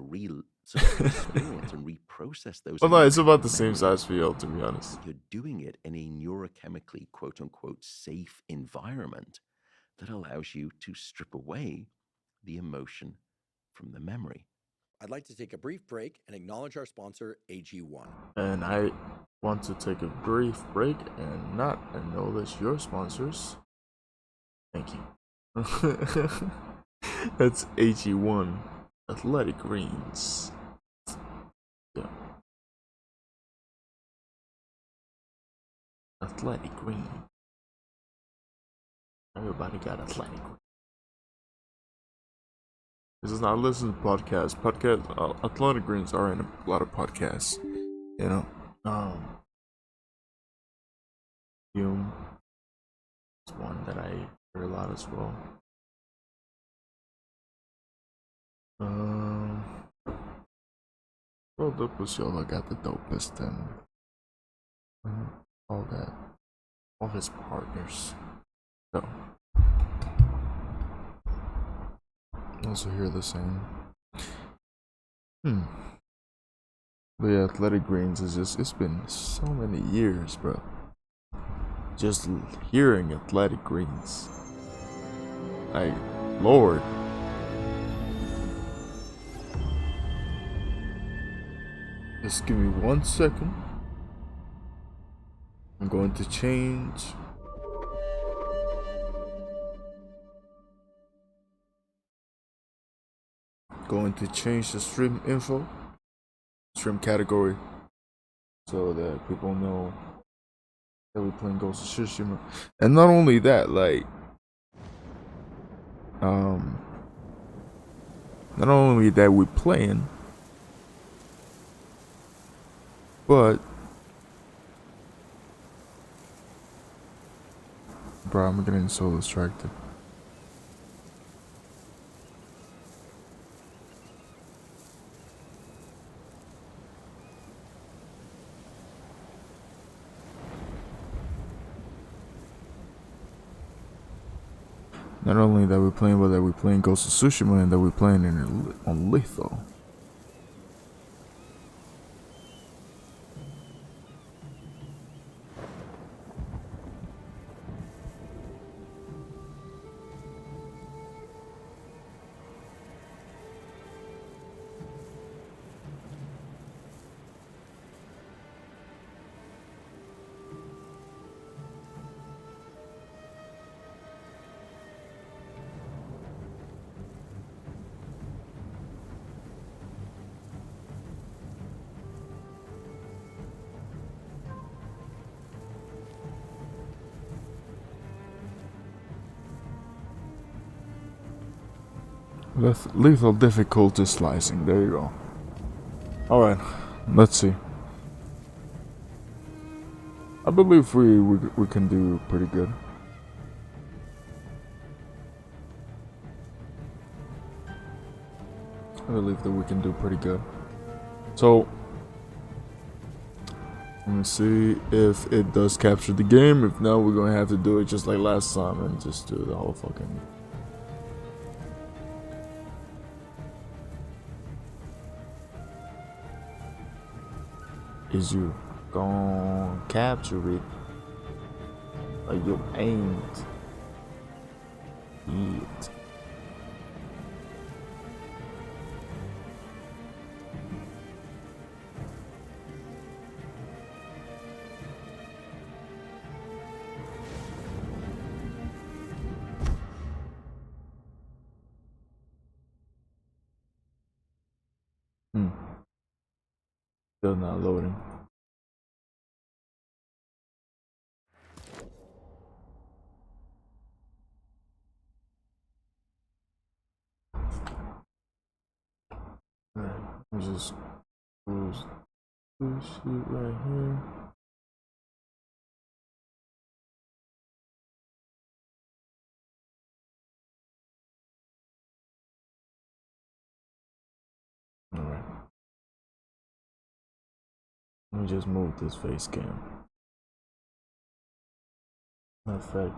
experience and reprocess those. Well, no, it's about the emotional same size for y'all, to be honest. You're doing it in a neurochemically, quote unquote, safe environment that allows you to strip away the emotion from the memory. I'd like to take a brief break and acknowledge our sponsor, AG1. And I want to take a brief break and not acknowledge your sponsors. Thank you. That's AG1 Athletic Greens. Yeah. Athletic Green. Everybody got athletic green. This is not listen to podcasts. Athletic Greens are in a lot of podcasts. You know. Hume is one that I hear a lot as well. Well, Lupuciola got the dopest and all that. All his partners. So. Also hear the same. But yeah, Athletic Greens is just, it's been so many years, bro. Just hearing Athletic Greens. Like, Lord. Just give me 1 second. I'm going to change. Going to change the stream info, stream category, so that people know that we're playing Ghost of Tsushima. And not only that, like, not only that we're playing, but, bro, I'm getting so distracted. Not only that we're playing, but that we're playing Ghost of Tsushima and that we're playing on lethal. Lethal difficulty slicing. There you go. Alright, let's see. I believe we can do pretty good. I believe that we can do pretty good. So, let me see if it does capture the game. If not, we're gonna have to do it just like last time and just do the whole fucking. Is you gonna capture it? Or you ain't? It. Still not loading. Alright, let me just close this shit right here. Alright. Let me just move this face cam. Matter of fact.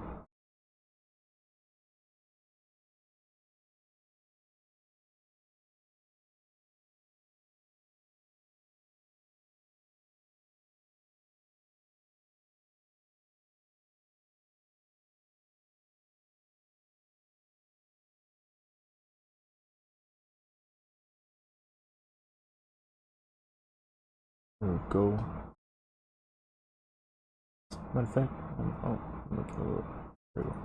There we go. Matter of fact, look a little. There we go.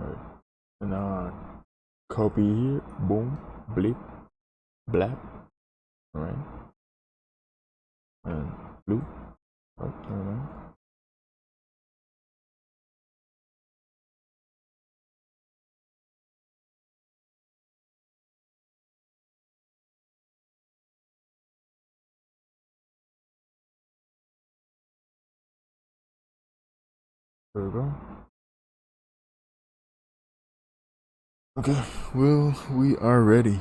Alright. And copy here. Boom. Blip. Blap. Alright. And blue. Oh, alright. There we go. Okay, well, we are ready.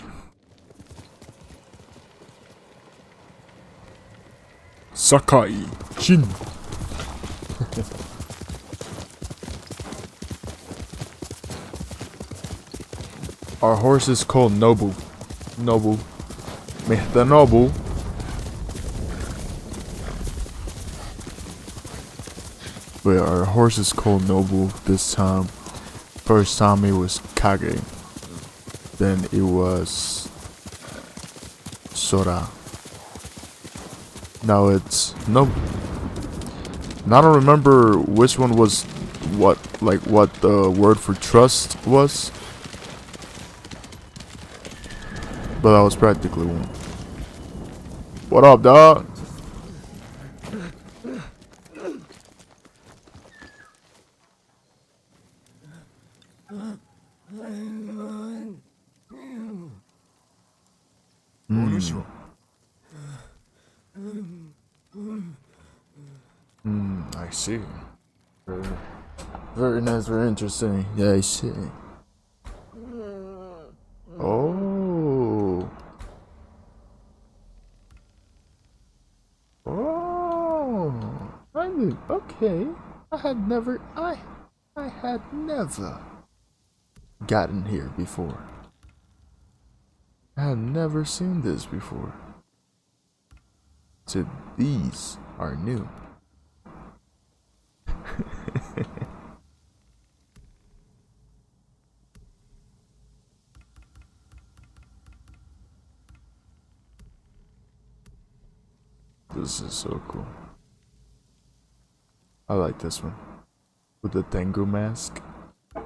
Sakai Shin. Our horse is called Nobu. Nobu. Mr. Nobu. But our horse is called Nobu this time. First time it was Kage. Then it was Sora. Now it's Nobu. Now I don't remember which one was what the word for trust was. But that was practically one. What up, dog? I see. Very nice, very interesting. Yeah, I see. Oh. Oh. I knew. Okay. I I had never gotten here before. I had never seen this before. So these are new. This is so cool. I like this one. With the Tengu mask. That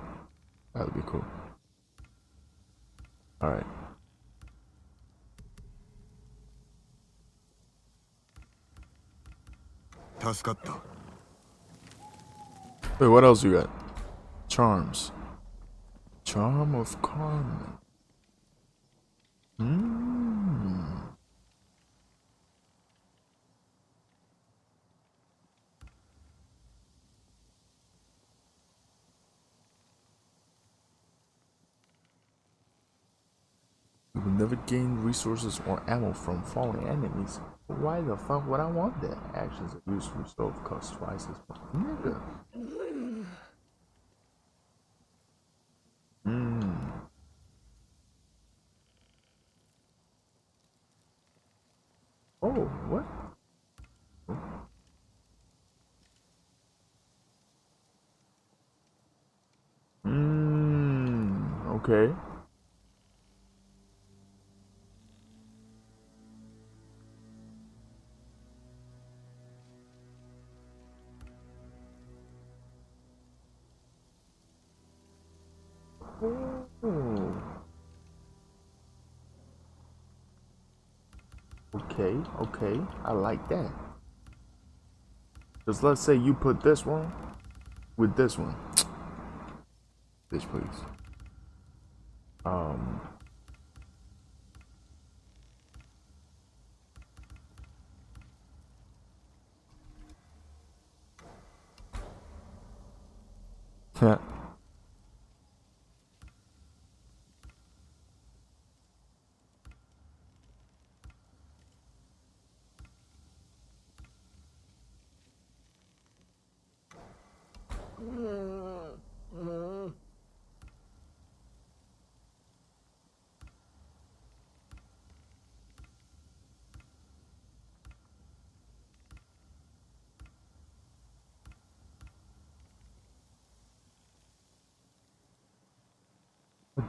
would be cool. Alright. Wait, what else you got? Charms. Charm of Carmen. You will never gain resources or ammo from falling enemies. Why the fuck would I want that? Actions are used to restore cost twice as much. Nigga. Oh, what? Okay. Oh. Okay, okay. I like that. Just let's say you put this one with this one. Bitch, please.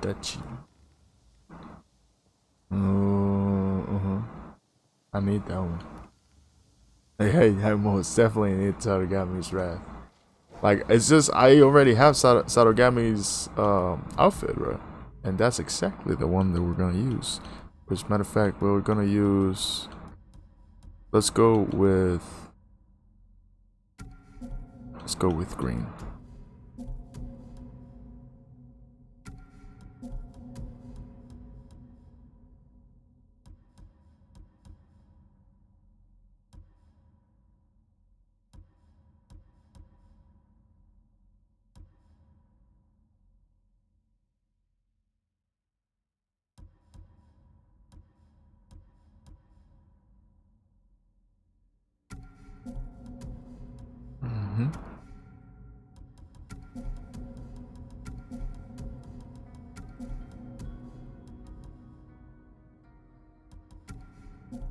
Duchy. I need that one. Hey, I most definitely need Sarugami's wrath. Like, it's just, I already have Sarugami's outfit, right? And that's exactly the one that we're gonna use. Which, matter of fact, we're gonna use... Let's go with green.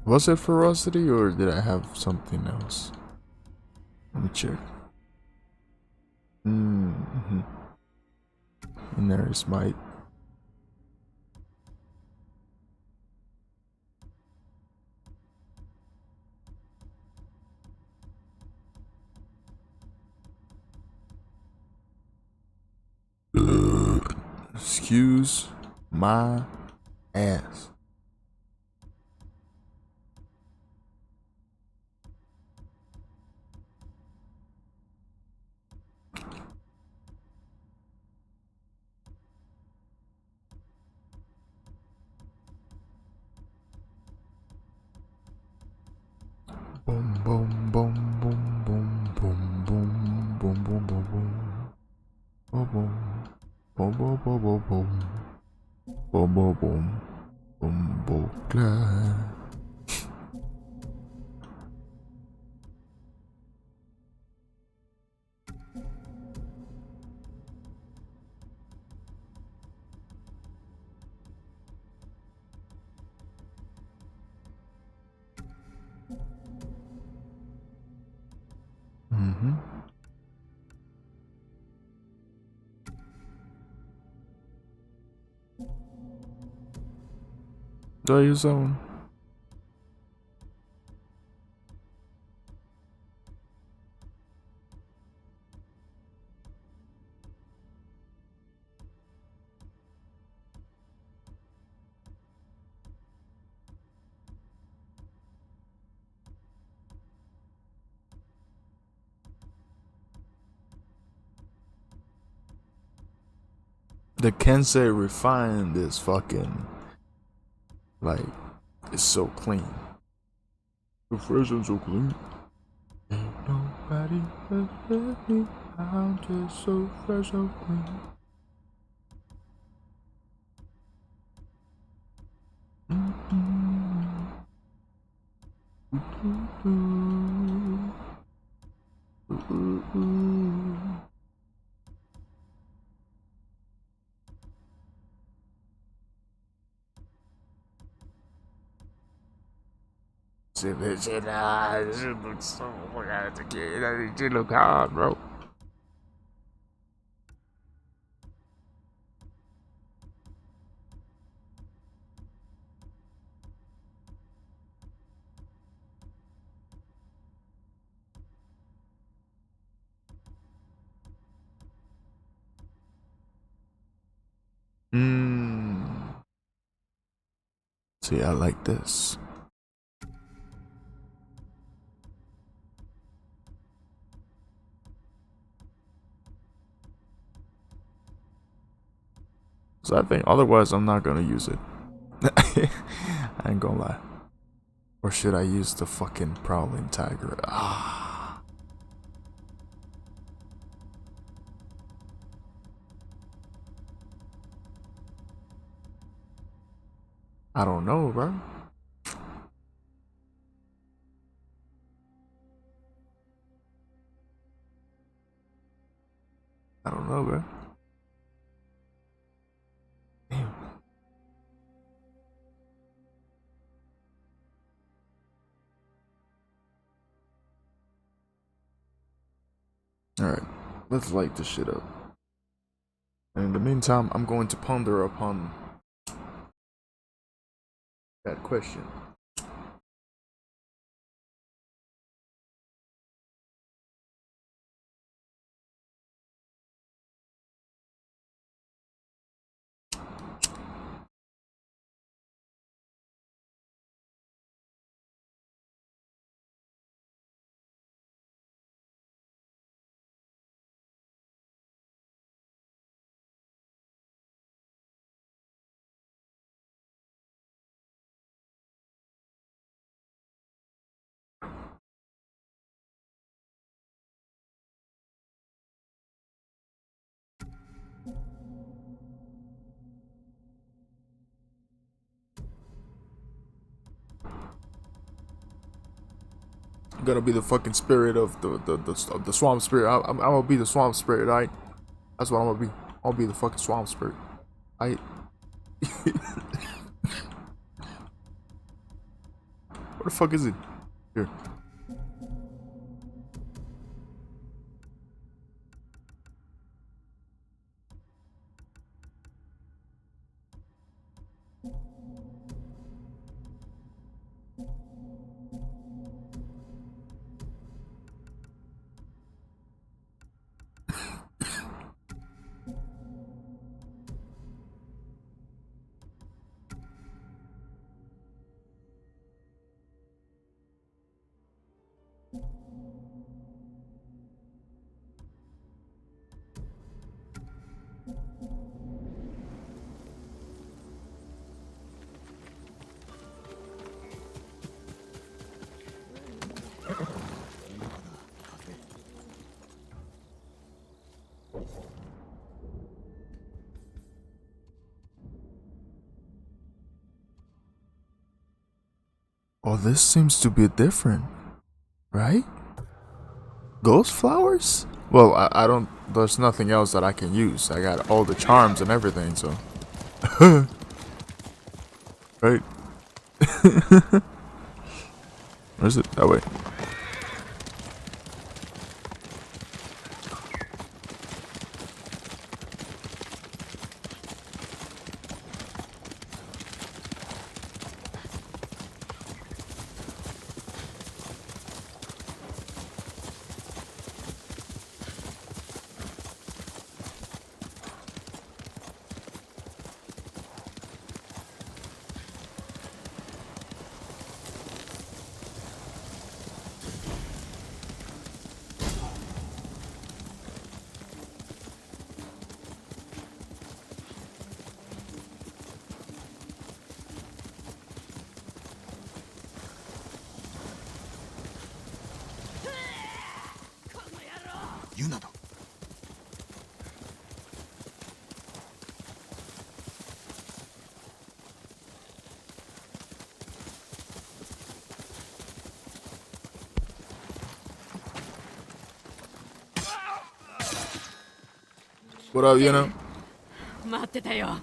Was it ferocity or did I have something else? Let me check. And there is might. Excuse my ass. Boom, boom, boom, boom, boom, boom, boom, boom, boom, boom, boom. Boom, boom, boom, boom, boom, boom, boom. Boom, boom, boom, boom, boom, glad. Tell you something. The Kensei refined is fucking like it's so clean. The fresh and so clean. Ain't nobody but me. I'm just so fresh, so clean. This looks so it look hard, bro. See, I like this. So I think otherwise I'm not gonna use it. I ain't gonna lie. Or should I use the fucking prowling tiger? Ah. I don't know, bro. I don't know, bro. Damn. Alright, let's light this shit up. And in the meantime, I'm going to ponder upon that question. I'm gonna be the fucking spirit of the swamp spirit. I'm gonna be the swamp spirit, alright? That's what I'm gonna be. I'll be the fucking swamp spirit. Where the fuck is it? Here. Oh, this seems to be different, right? Ghost flowers? Well, I don't. There's nothing else that I can use. I got all the charms and everything, so. Right? Where is it? That way. What up, you know? 待ってたよ。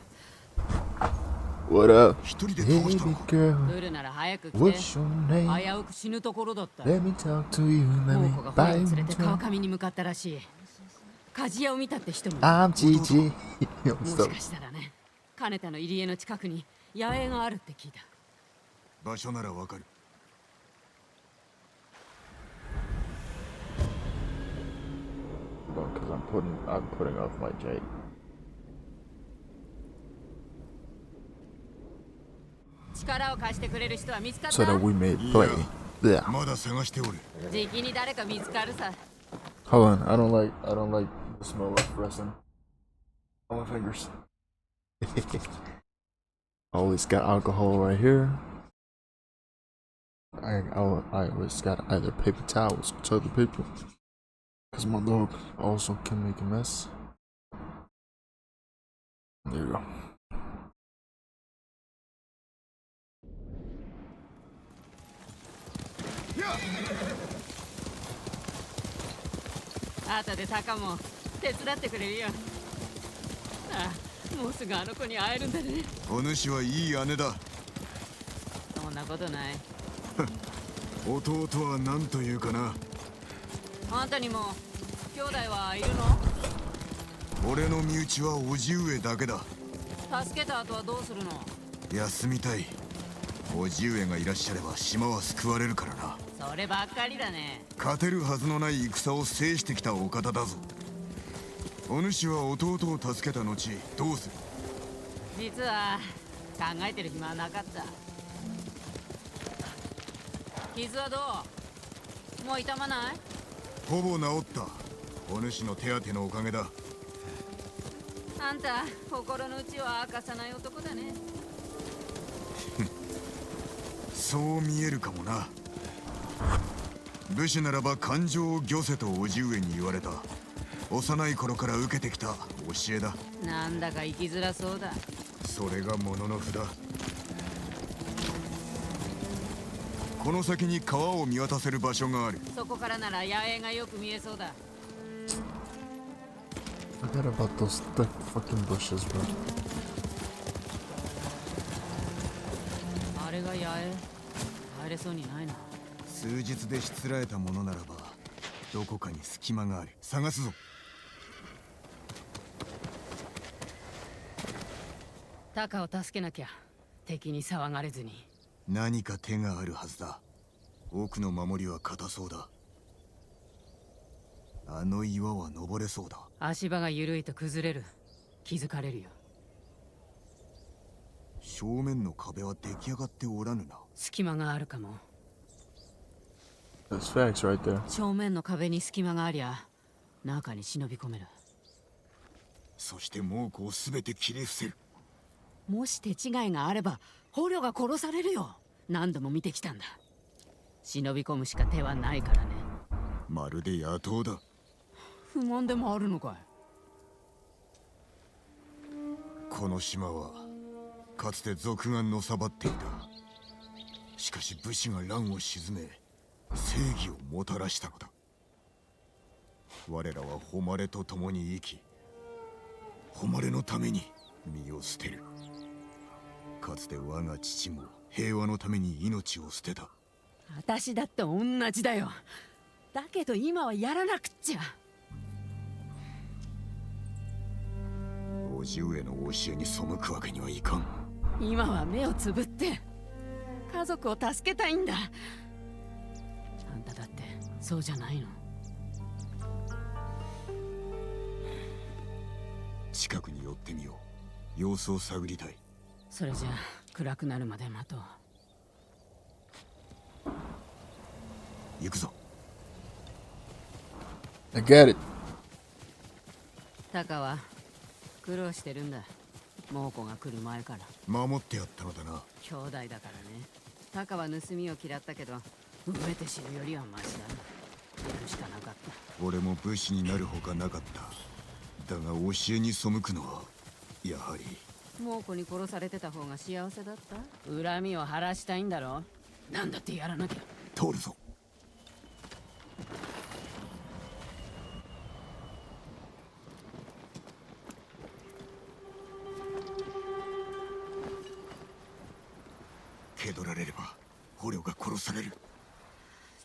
What up? 一人で Baby 倒したのか。 girl, 来るなら早く来て。 what's your name? 危うく死ぬところだった。 Let me talk to you, let 猛 me 虎が buy 船 you を連れて川 drink. 上に向かったらしい。鍛冶屋を見たって人もいる。 I'm GG. Yo, もし stop. かしたらね、金田の入り江の近くに野営があるって聞いた。場所ならわかる。Because I'm putting off my J. 力を貸してくれる人は見つかった So that we may play. Yeah. まだ探しておる。じきに誰か見つかるさ。 Hold on, I don't like the smell of resin on my fingers. Oh, it's got alcohol right here. I always got either paper towels or toilet paper. Cause my dog also can make a mess. There you go. 後でタカも手伝ってくれるよ。ああ、もうすぐあの子に会えるんだね。お主はいい姉だ。そんなことない。弟は何というかな。あんたにも兄弟はいるの？俺の身内は叔父上だけだ。助けた後はどうするの？休みたい。叔父上がいらっしゃれば島は救われるからな。そればっかりだね。勝てるはずのない戦を制してきたお方だぞ。お主は弟を助けた後どうする？実は考えてる暇はなかった。傷はどう？もう痛まない？ほぼ治った。お主の手当てのおかげだ。あんた心の内は明かさない男だね。そう見えるかもな。武士ならば感情を御せと叔父上に言われた。幼い頃から受けてきた教えだ。なんだか生きづらそうだ。それがものの札。この先に川を見渡せる場所がある。そこからなら野営がよく見えそうだ。 Forget about those thick fucking bushes, bro. あれが野営？入れそうにないな。数日でしつらえたものならばどこかに隙間がある。探すぞ。タカを助けなきゃ。敵に騒がれずに。何か手があるはずだ。奥の守りは硬そうだ。あの岩は登れそうだ。足場が緩いと崩れる。気づかれるよ。正面の壁は出来上がっておらぬな。隙間があるかも。 That's facts right there. 正面の壁に隙間がありゃ中に忍び込める。そして猛虎を全て切り伏せる。もし手違いがあれば捕虜が殺されるよ。何度も見てきたんだ。忍び込むしか手はないからね。まるで野党だ。不満でもあるのかい？この島はかつて賊がのさばっていた。しかし武士が乱を鎮め正義をもたらしたのだ。我らは誉れと共に生き、誉れのために身を捨てる。かつて我が父も平和のために命を捨てた。私だって同じだよ。だけど今はやらなくっちゃ。叔父上の教えに背くわけにはいかん。今は目をつぶって家族を助けたいんだ。あんただってそうじゃないの？近くに寄ってみよう。様子を探りたい。それじゃ暗くなるまで待とう。行くぞ。I get it. タカは苦労してるんだ。猛虎が来る前から。守ってやったのだな。兄弟だからね。タカは盗みを嫌ったけど飢えて死ぬよりはマシだ。やるしかなかった。俺も武士になるほかなかった。だが教えに背くのはやはり。猛虎に殺されてた方が幸せだった？恨みを晴らしたいんだろ？なんだってやらなきゃ。通るぞ。気取られれば捕虜が殺される。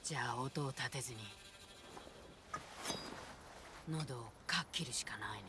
じゃあ音を立てずに喉をかっ切るしかないね。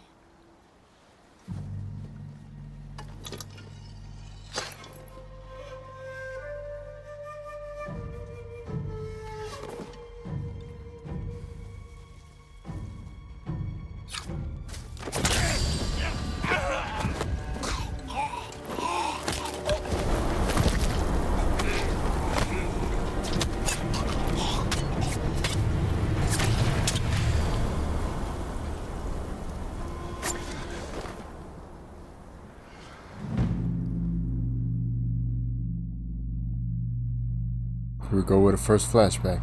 Here we go with the first flashback.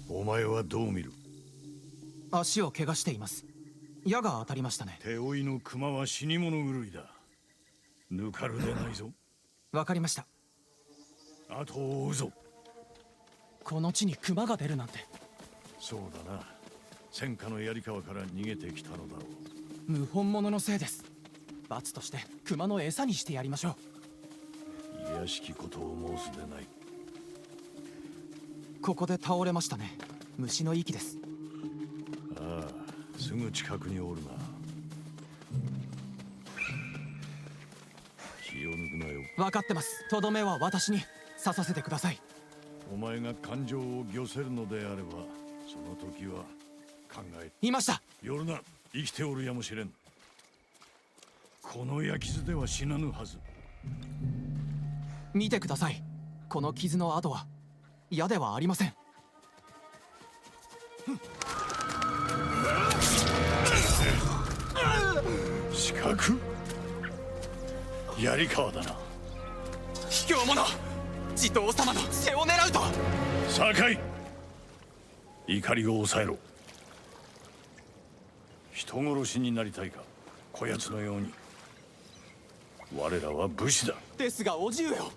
お前はどう見る？足を怪我しています。矢が当たりましたね。手負いの熊は死に物狂いだ。抜かるでないぞ。わかりました。後を追うぞ。この地に熊が出るなんて。そうだな。戦火の槍川から逃げてきたのだろう。謀反者のせいです。罰として熊の餌にしてやりましょう。いやしきことを申すでない。ここで倒れましたね。虫の息です。ああ、すぐ近くにおるな。気を抜くなよ。分かってます。とどめは私に刺させてください。お前が感情を御せるのであれば、その時は考え。いました。夜な、生きておるやもしれん。この焼き傷では死なぬはず。見てください。この傷の跡は矢ではありません。四角槍川だな。卑怯者、地頭様の背を狙うと。酒井、怒りを抑えろ。人殺しになりたいか、こやつのように。我らは武士だ。ですがおじゅうよ、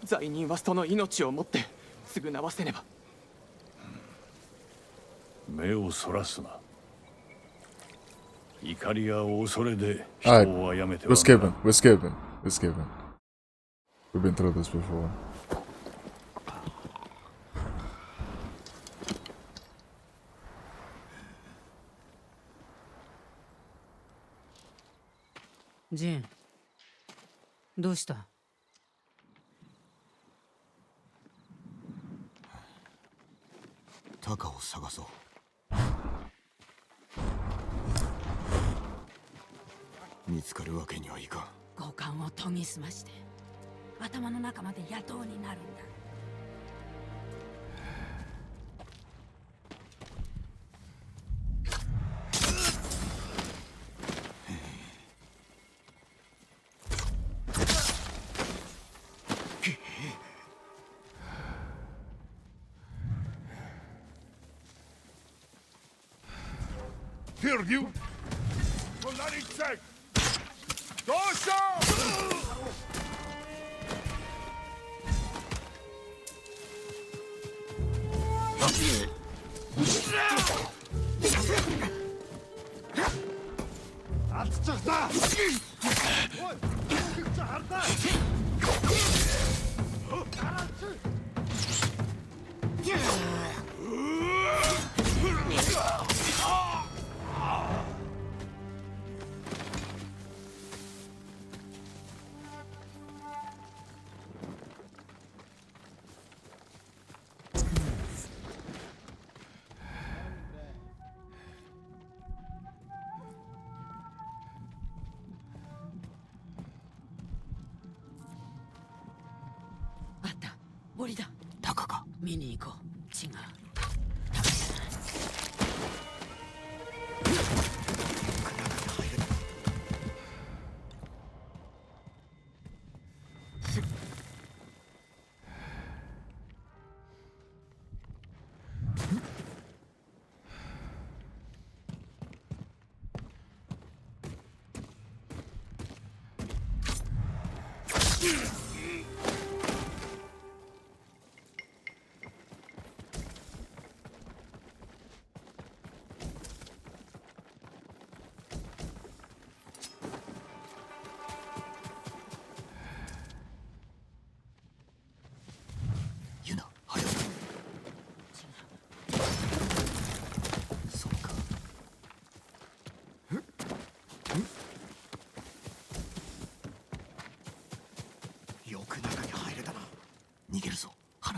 罪人はその命をもって償わせねば。目をそらすな。怒りや恐れで人 Alright, を殺めて we're は skipping. We're skipping. We're skipping. We've been through this before. ジン、どうした？タカを探そう。見つかるわけにはいかん。五感を研ぎ澄まして頭の中まで野党になるんだ。Perdiu! Polariczek! Dosia! Atçıkta!あった、檻だ。タカか。見に行こう。違う。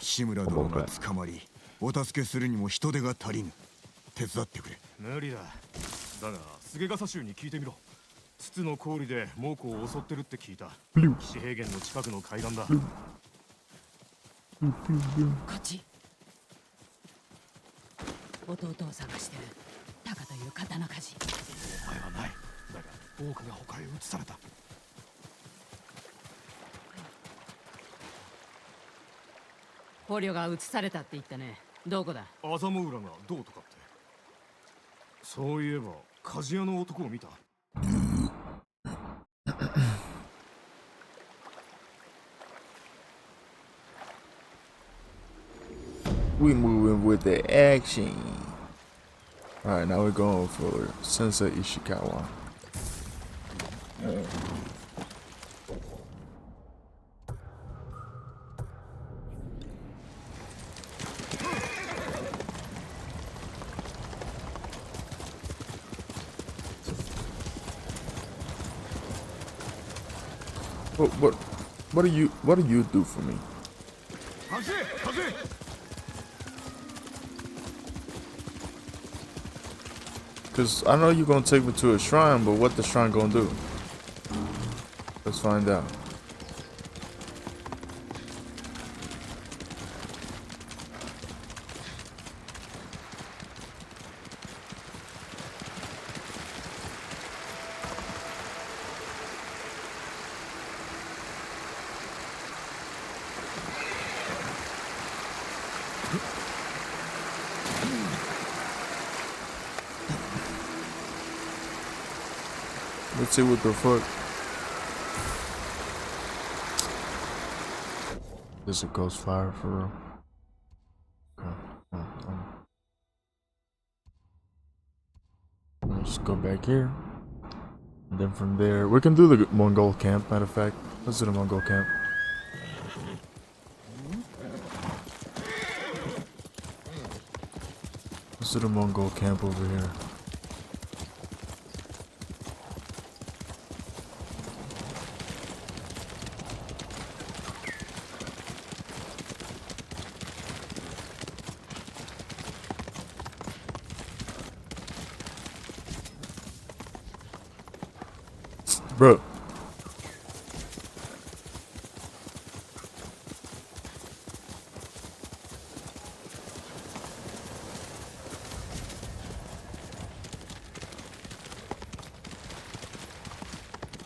志村殿が捕まりお助けするにも人手が足りぬ。手伝ってくれ。無理だ。だが菅笠衆に聞いてみろ。筒の氷で猛虎を襲ってるって聞いた。岸平原の近くの海岸だ。こっち。弟を探してる。タカという刀鍛冶。お前はない。だが多くが他へ移された。捕虜が移されたって言ったね。どこだ？麻生浦がどうとかって。そういえば鍛冶屋の男を見た。We moving with the action. Alright, now we're going for Sensei Ishikawa. What do you do for me? Cause I know you're gonna take me to a shrine, but what the shrine gonna do? Let's find out. Let's see what the fuck. This is a ghost fire for real. Okay. Let's go back here. And then from there, we can do the Mongol camp, matter of fact. Let's do the Mongol camp. Let's do the Mongol camp over here. Bro.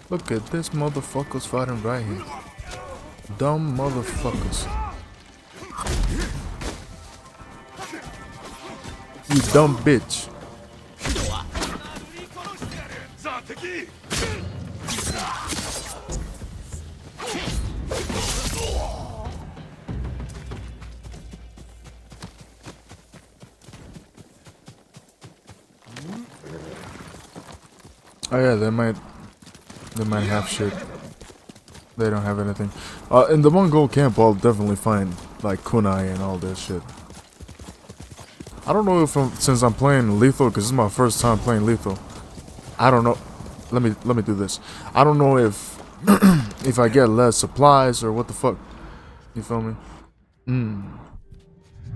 Look at this motherfuckers fighting right here. Dumb motherfuckers. You dumb bitch. Oh yeah, they might have shit. They don't have anything. In the Mongol camp, I'll definitely find like kunai and all that shit. I don't know if since I'm playing lethal, because this is my first time playing lethal. I don't know. Let me do this. I don't know if if I get less supplies or what the fuck. You feel me?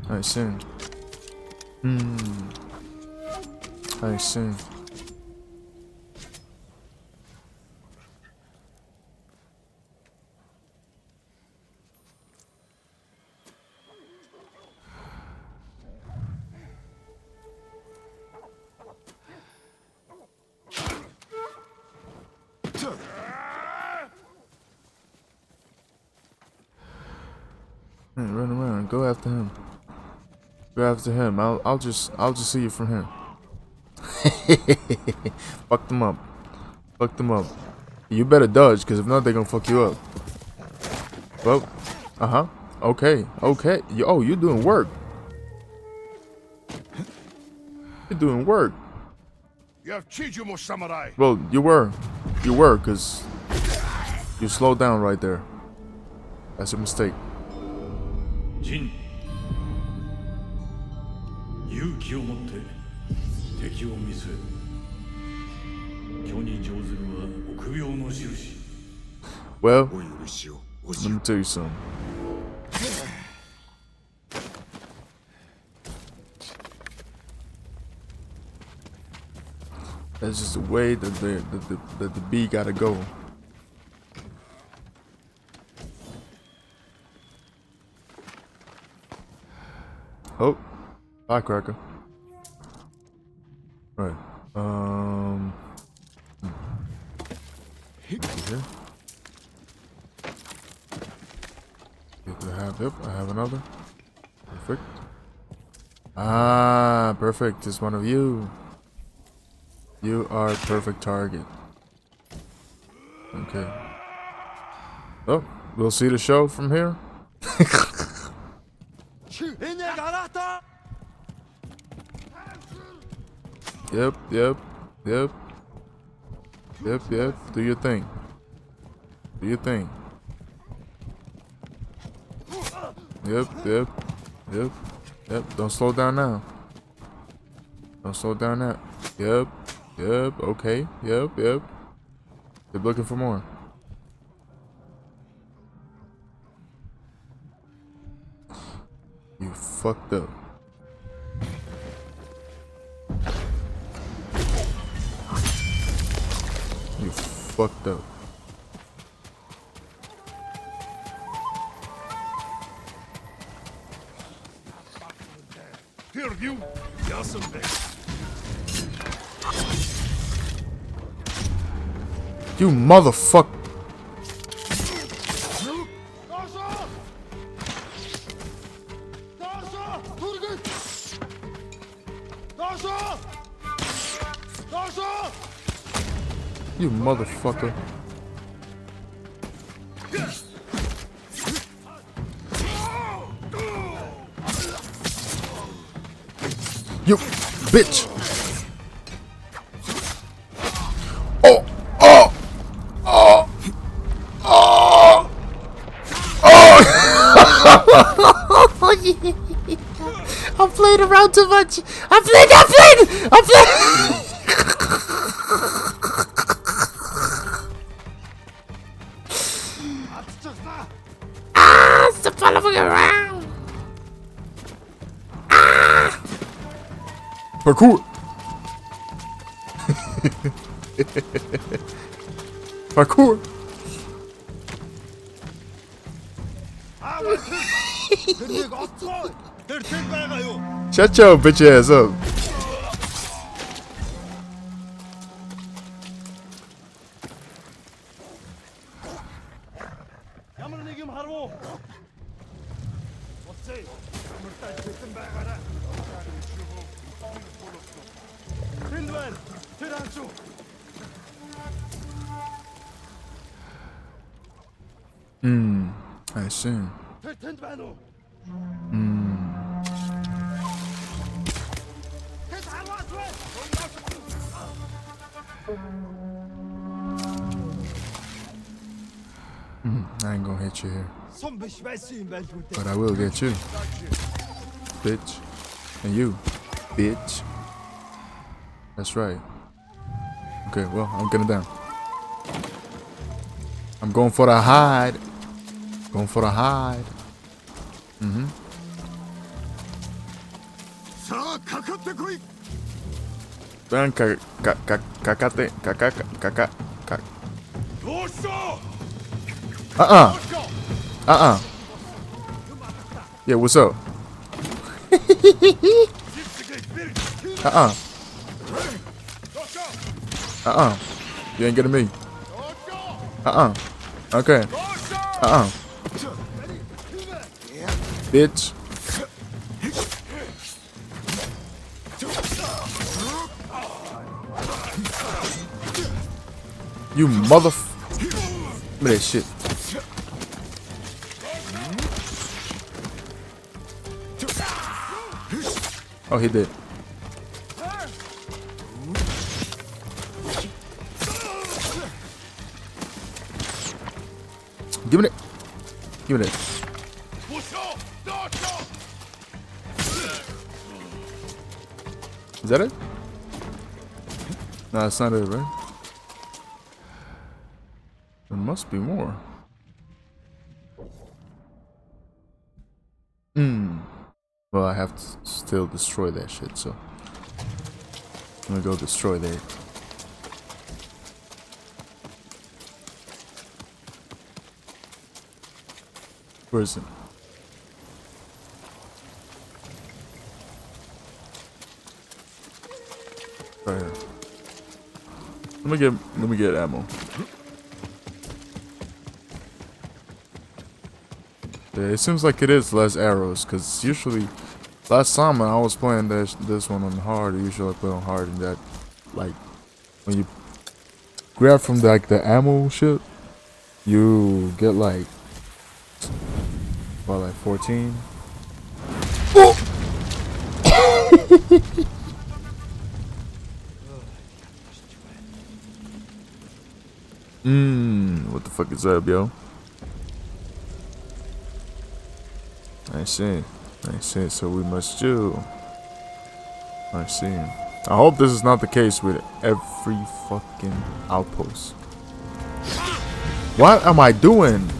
I see. I see. Hey, run around, go after him. Go after him. I'll just see you from here. Fuck them up. Fuck them up. You better dodge, because if not, they're gonna fuck you up. Well, okay. Oh, you're doing work. You're doing work. Well, you were, cause you slowed down right there. That's a mistake. ジン勇気を持って敵を見据える巨に乗ずるは臆病の印 Well, let me tell you something. That's just the way that the bee gotta go. Oh, firecracker. Right. Here. Yep, I have another. Perfect. Ah, perfect. It's one of you. You are a perfect target. Okay. Oh, we'll see the show from here. Yep. Do your thing. Do your thing. Yep. Don't slow down now. Don't slow down now. Yep. Okay. Yep. They're looking for more. You fucked up. You fucked up. You motherfucker. You motherfucker. You bitch. I played around too much. I played. Stop following around. Parkour. Parkour. Shut your bitch ass up. I see. I ain't gonna hit you here. But I will get you. Bitch. And you. Bitch. That's right. Okay, well, I'm getting down. I'm going for the hide. Going for the hide. Yeah, what's up? You ain't getting me. Okay. Bitch. You motherf... Look at that shit. Oh, he did. Give me that. Give me that. Is that it? No, that's not it, right? There must be more. Well, I have to still destroy that shit, so I'm gonna go destroy that. Where is it? Right here. Let me get ammo. Yeah, it seems like it is less arrows, cause usually last time when I was playing this one on hard, usually I play on hard, and that like when you grab from like the ammo shit, you get like what, like 14. Oh! What the fuck is up, yo? I see. I see. So we must do. I see. I hope this is not the case with every fucking outpost. What am I doing?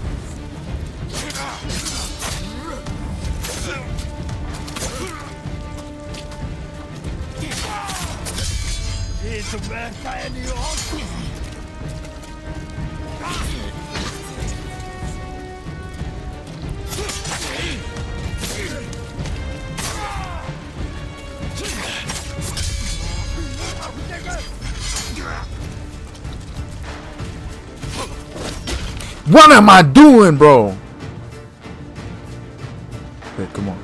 What am I doing, bro? Hey, come on.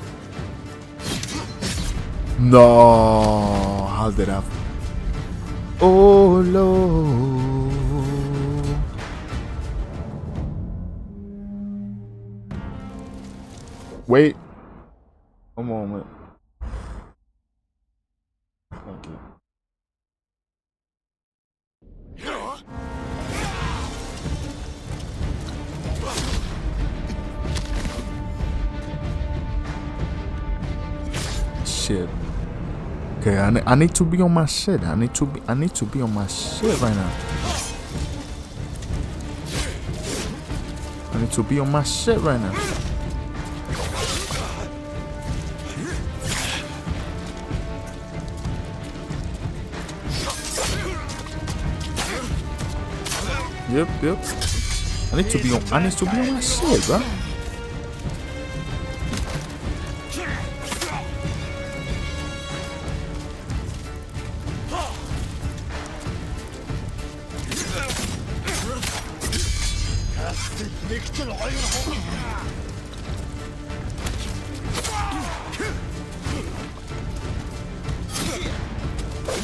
No, how did I? Oh Lord. Wait a moment. Thank you. Shit. Okay, I need to be on my shit. I need to be on my shit right now. I need to be on my shit right now. Yep. I need to be on my shit, bro.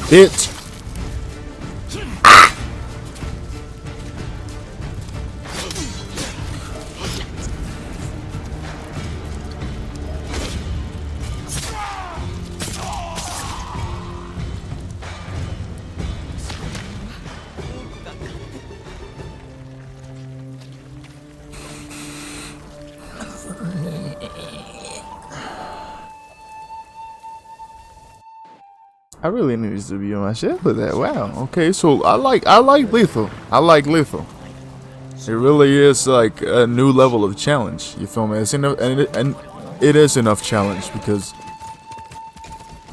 Bitch. I really need to be on my shit with that. Wow. Okay, so I like lethal. I like lethal. It really is like a new level of challenge. You feel me? It's enough, and it is enough challenge because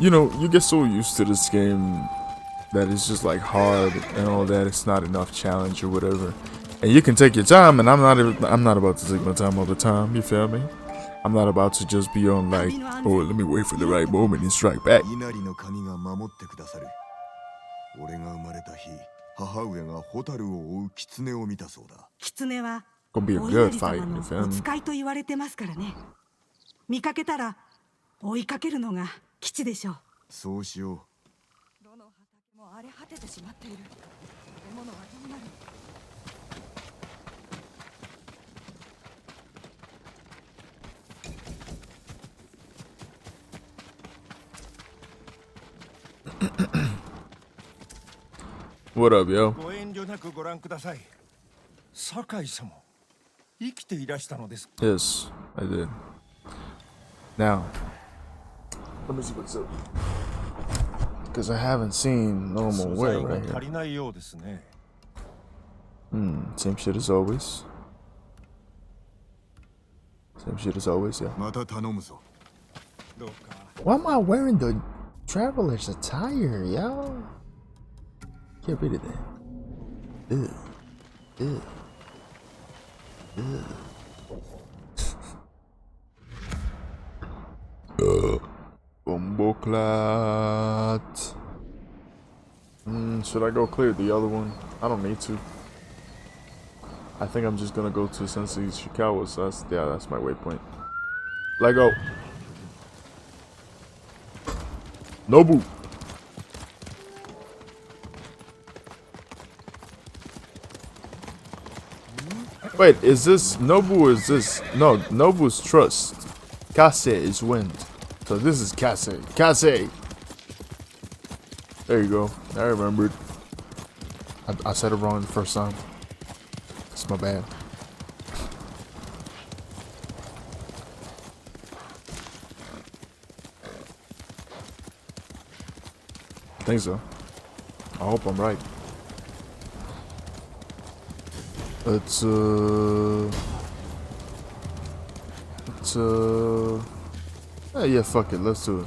you know you get so used to this game that it's just like hard and all that. It's not enough challenge or whatever. And you can take your time, and I'm not about to take my time all the time. You feel me? I'm not about to just be on like, oh, let me wait for the right moment and strike back. Gonna be a good fight, you feel me? 見かけたら追いかけるのが基地でしょう。そうしよう。どの畑も荒れ果ててしまっている。食べ物はどうなる。What up, yo? ご遠慮なくご覧ください。酒井様、Yes, I did. Now, let me see what's up. Because I haven't seen normal wear right here. Same shit as always. Same shit as always, yeah. Why am I wearing the traveler's attire, yo? Get rid of that. Ugh. Ugh. Bomboclat. Should I go clear the other one? I don't need to. I think I'm just gonna go to Sensei Shikawa's. That's my waypoint. Let go. Nobu. Wait, is this Nobu or is this... No, Nobu's trust. Kase is wind. So this is Kase. Kase! There you go. I remembered. I said it wrong the first time. It's my bad. I think so. I hope I'm right. It's yeah, fuck it, let's do it.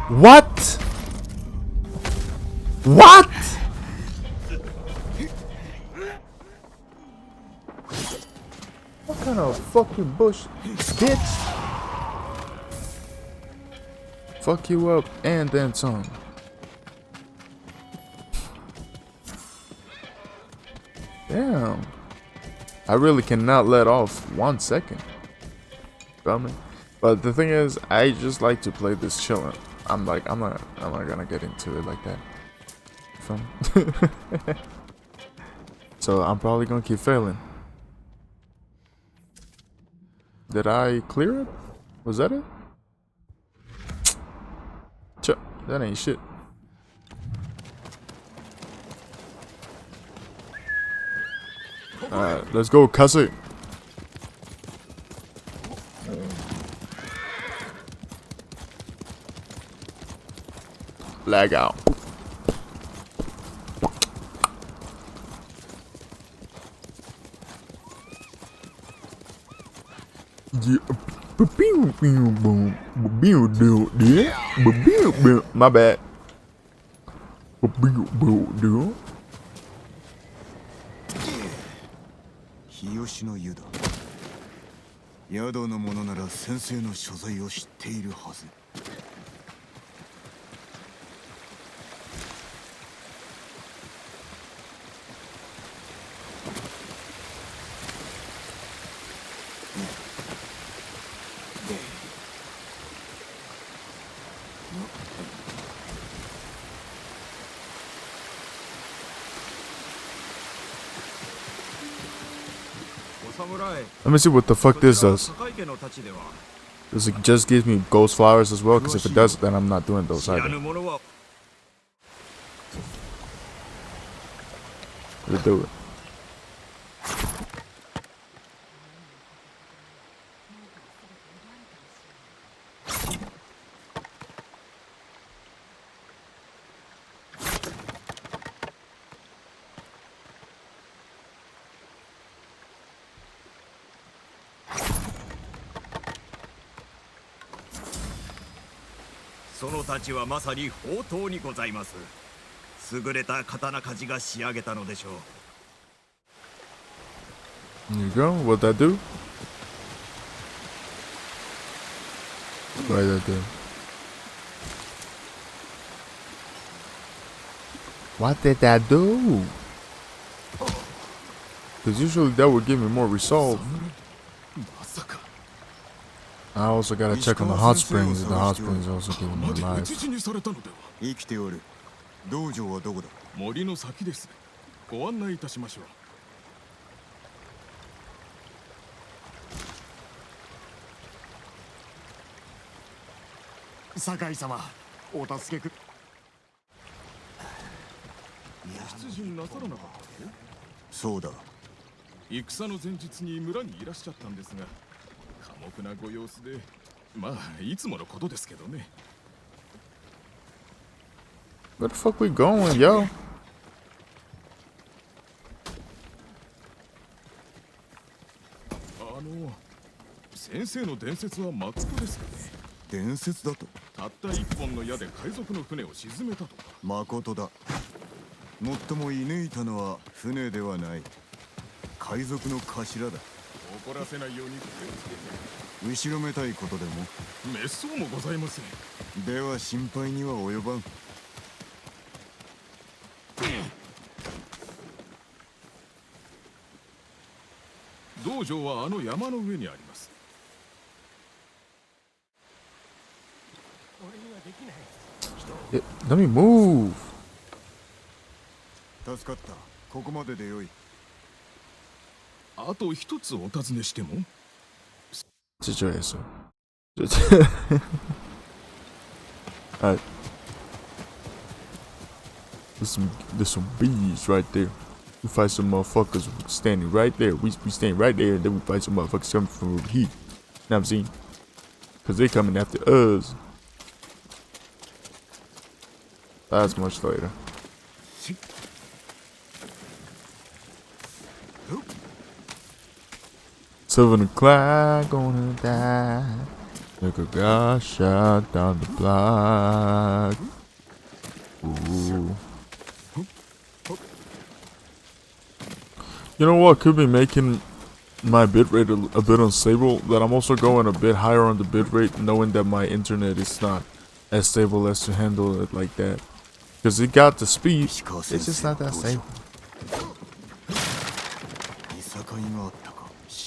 What? What? What kind of fucking bush, bitch? Fuck you up and then some. Damn. I really cannot let off 1 second. Feel me? But the thing is, I just like to play this chillin'. I'm not gonna get into it like that. Feel me? So I'm probably gonna keep failing. Did I clear it? Was that it? That ain't shit. Alright, let's go, cuss it. Lag out. My bad. 日吉の湯だ。宿の者なら先生の所在を知っているはず。Let me see what the fuck this does. Does it just give me ghost flowers as well? Because if it does, then I'm not doing those either. Let's do it. There you go. What'd that do? What did that do? What did that do? Because usually that would give me more resolve. I also gotta check on the hot springs. The hot springs also give me more life. 生きておる。道場はどこだ？森の先です。ご案内いたしましょう。酒井様、お助けく。出陣なさらなかったの？そうだ。戦の前日に村にいらっしゃったんですが、寡黙なご様子で、まあいつものことですけどね。Where the fuck we going, yo? 先生の伝説はマツコですかね。伝説だと？たった一本の矢で海賊の船を沈めたとか。誠だ。もっとも射抜いたのは船ではない。海賊の頭だ。怒らせないように気をつけて。後ろめたいことでも？滅相もございません。では心配には及ばん。道場はあの山の上にあります。Yeah, let me move. 助かった。ここまででよい。あと一つお尋ねしても？ Situation. Alright. There's some bees right there. We fight some motherfuckers standing right there. We stand right there and then we fight some motherfuckers coming from over here. Now I'm seeing. Cause they coming after us. That's much later. Silver o'clock gonna die. Like a guy shot down the block. Ooh. You know what could be making my bitrate a bit unstable? That I'm also going a bit higher on the bitrate, knowing that my internet is not as stable as to handle it like that. Because it got the speed, it's just not that stable.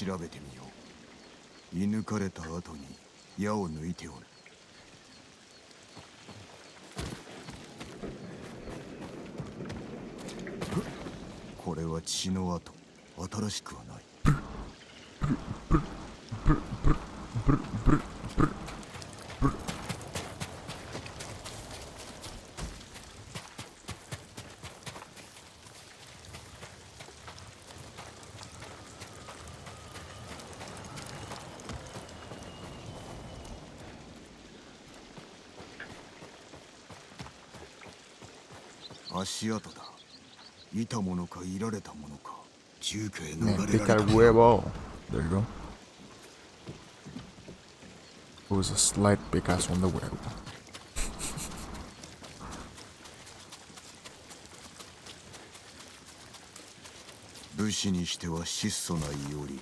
調べてみよう。射抜かれた後に矢を抜いておる。これは血の跡。新しくはない。足跡だ。いたものかいられたものか。中華へ逃れられた。They got a huevo. There you go. It was a slight Picasso on the huevo. 武士にしては質素な伊織。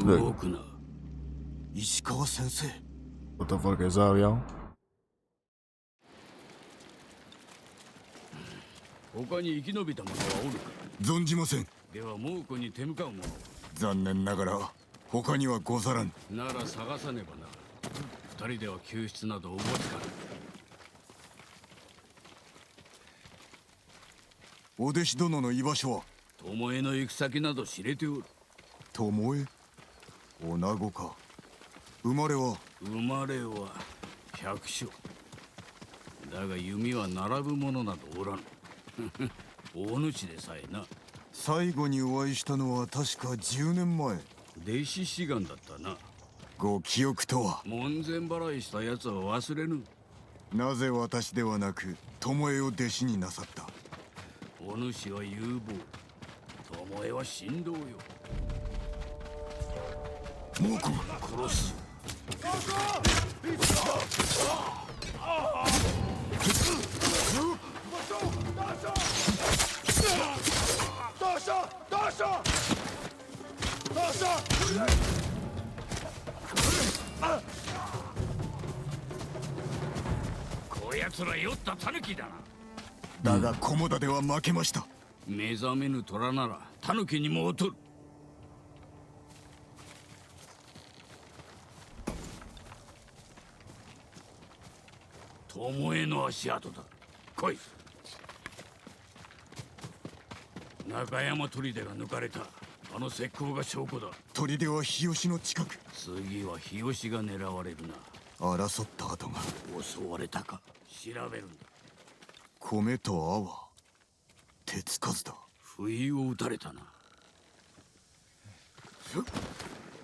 動くな。石川先生。What the fuck is up, yo? 他に生き延びた者はおるか？存じません。では猛虎に手向かう者。残念ながら他にはござらん。なら探さねばな。二人では救出など思いつかぬ。お弟子殿の居場所は？巴の行く先など知れておる。巴？女子か。生まれは百姓。だが弓は並ぶ者などおらぬ。大主でさえな。最後にお会いしたのは確か10年前。弟子志願だったな。ご記憶とは？門前払いしたやつは忘れぬ。なぜ私ではなく巴を弟子になさった？お主は有望。巴は神道よ。猛虎殺す。つら酔ったタヌキだな。だが菰田では負けました。目覚めぬ虎ならタヌキにも劣る。巴の足跡だ。来い。中山砦が抜かれた。あの石膏が証拠だ。砦は日吉の近く。次は日吉が狙われるな。争った跡が。襲われたか調べるんだ。米と泡、手つかずだ。不意を打たれたな。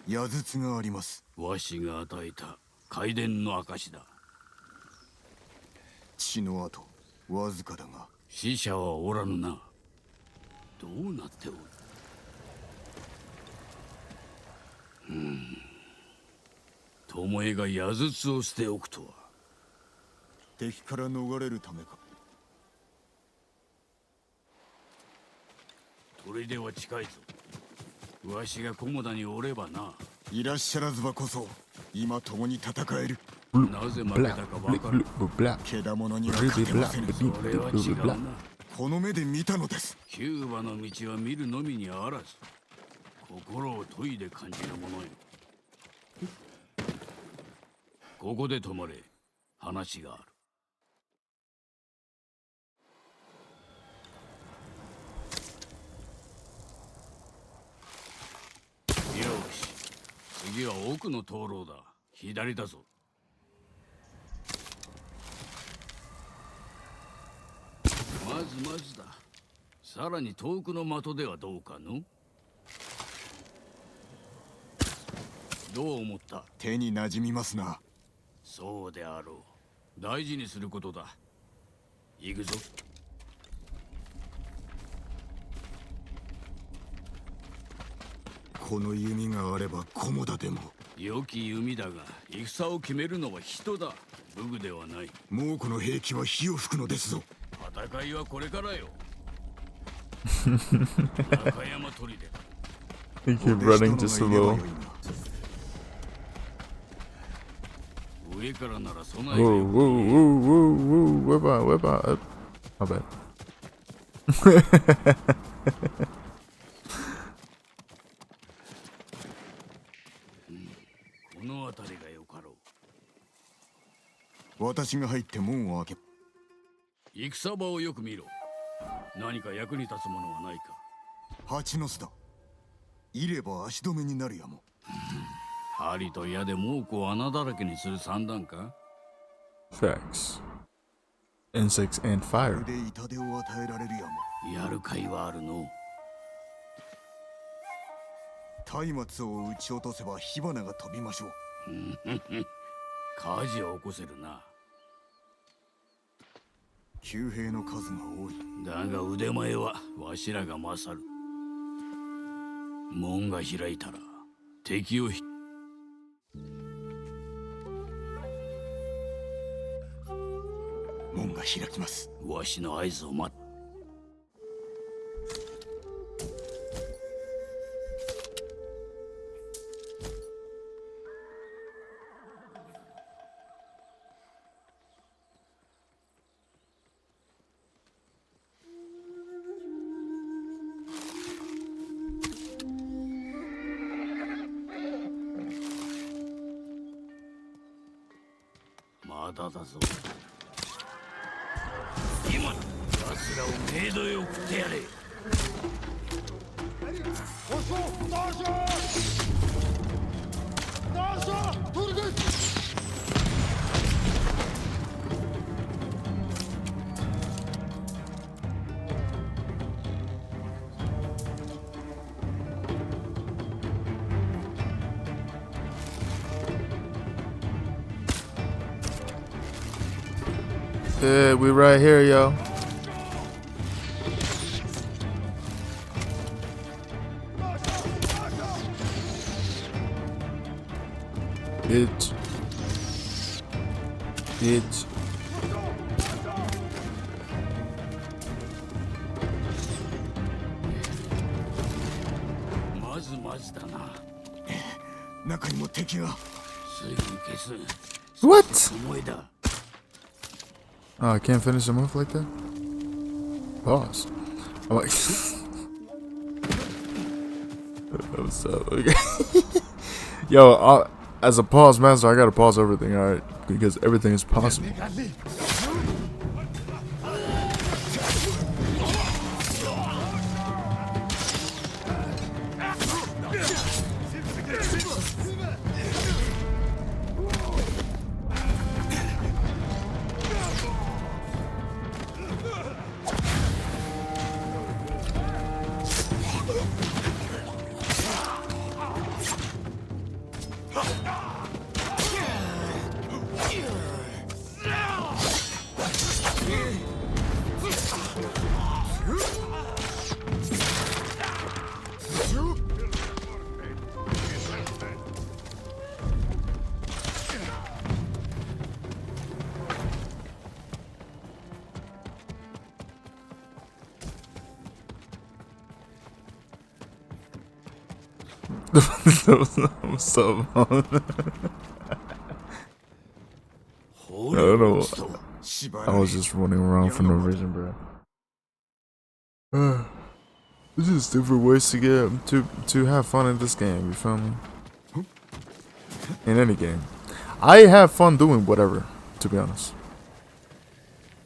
矢筒があります。わしが与えた回伝の証だ。血の跡わずかだが死者はおらぬな。どうなっておる。巴が矢筒を捨ておくとは。敵から逃れるためか。砦は近いぞ。わしが菰田におればな。いらっしゃらずばこそ今共に戦える。なぜ負けたかわかる。けだものには勝てませぬ。それは違うな。この目で見たのです。キューバの道は見るのみにあらず、心を研いで感じるものよ。ここで止まれ。話がある。よし、次は奥の灯籠だ。左だぞ。まずだ。さらに遠くの的ではどうかの。どう思った。手に馴染みますな。そうであろう。大事にすることだ。行くぞ。この弓があれば菰田でも。良き弓だが戦を決めるのは人だ。武具ではない。猛虎の兵器は火を吹くのですぞ。戦いはこれからよ。中山砦。You keep running just a little. 上からなら備 Whoa, えよ。 whoa, whoa, whoa, whoa. Whip out. My bad. この辺りがよかろう。私が入って門を開け。戦場をよく見ろ。何か役に立つものはないか。蜂の巣だ。いれば足止めになるやも。針と矢で猛虎を穴だらけにする算段か。 Facts. Insects and fire. で痛手を与えられるやも。やるかいはあるの。松明を撃ち落とせば火花が飛びましょう。火事を起こせるな。騎兵の数が多い。だが腕前はわしらが勝る。門が開いたら敵を門が開きます。わしの合図を待っ。まだだぞ。今奴らをメイドへ送ってやれ。Yeah, we right here, yo. Bitch. Bitch. まずまずだな。中にも敵が。すぐ消す。 What? 思いだ。Oh, I can't finish a move like that? Pause. I'm like... What's up? Okay. Yo, as a pause master, I gotta pause everything, alright? Because everything is possible. What's up, man? I don't know. I was just running around for no reason, bro. There's just different ways to get to have fun in this game. You feel me? In any game, I have fun doing whatever. To be honest.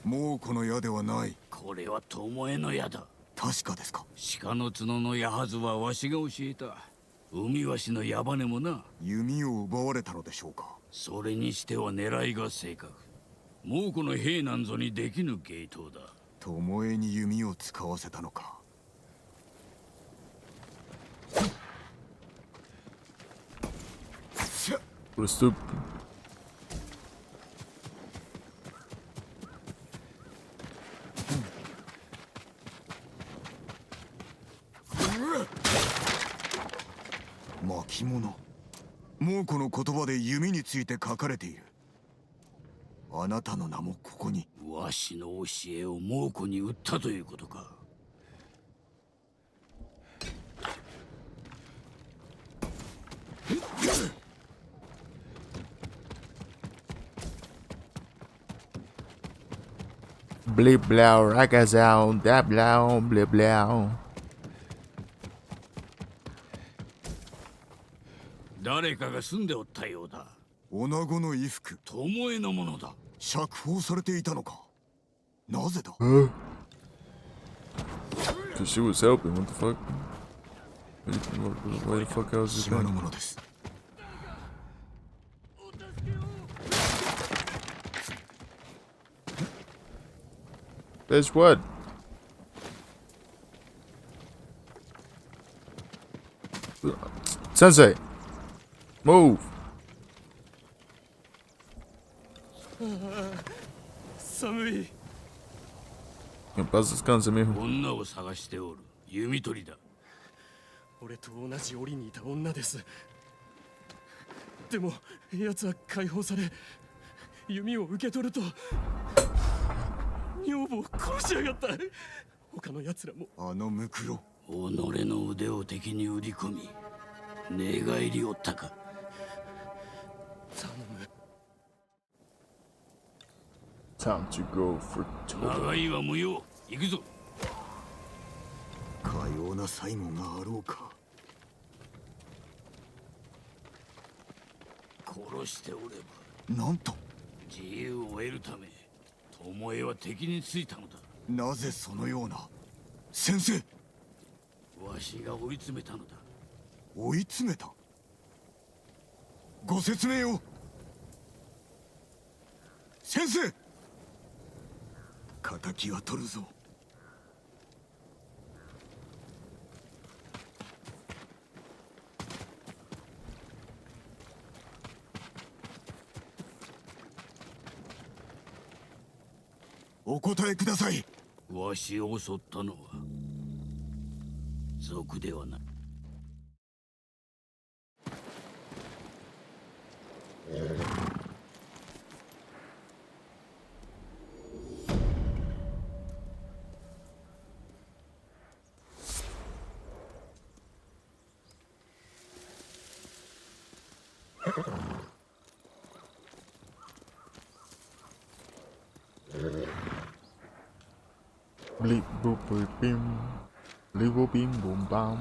もうこの矢ではない。これは巴の矢だ。確かですか。鹿の角の矢はずはわしが教えた。海わしの矢羽もな。弓を奪われたのでしょうか。それにしては狙いが正確。もうこの兵なんぞにできぬ芸当だ。巴に弓を使わせたのか。What a stupid. Maki物。もうこの言葉で弓について書かれている。あなたの名もここに。わしの教えを猛虎に売ったということか。Blip blow, rakazao, that blow, blip blow. 誰かが住んでおったようだ。女子の衣服、巴のものだ。釈放されていたのか。なぜだ。Cause she was helping. What the fuck? Why the fuck else is 島のものです。Bitch, what? Sensei, move. 寒い。Pasa descansa, mijo. 女を探しておる。弓取りだ。俺と同じ檻にいた女です。でも奴は解放され、弓を受け取ると女房を殺しやがった。他の奴らも。あのムクロ。己の腕を敵に売り込み、寝返りおったか。頼む。Time to go for 長いは無用。行くぞ。かような最後があろうか。殺しておれば。なんと。自由を得るため、巴は敵についたのだ。なぜそのような。先生。わしが追い詰めたのだ。追い詰めた。ご説明を。先生。敵は取るぞ。お答えください。わしを襲ったのは賊ではない。bleep boop boop bim. Bleep boop bim boom bam.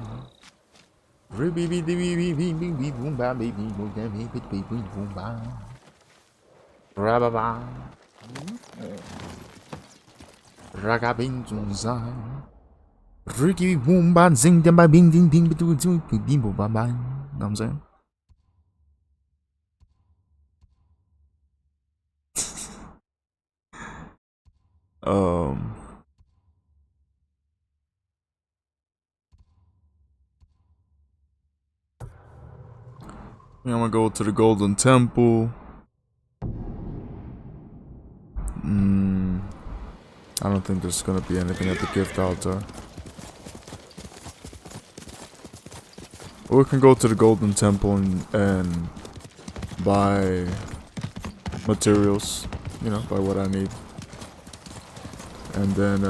Ribby bee bee bee bee bee bee boom bam bee bee boom bam bee bee bee boom bam. Rababa. Ragabin zunzan. Ricky boom ban zing them by bing ding ding between two bing boom bam bam. Know what I'm saying? I'm gonna go to the Golden Temple. I don't think there's gonna be anything at the gift altar. Or we can go to the Golden Temple and buy materials, you know, buy what I need. And then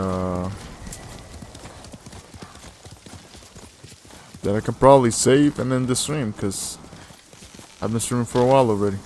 I can probably save and end the stream, because I've been streaming for a while already.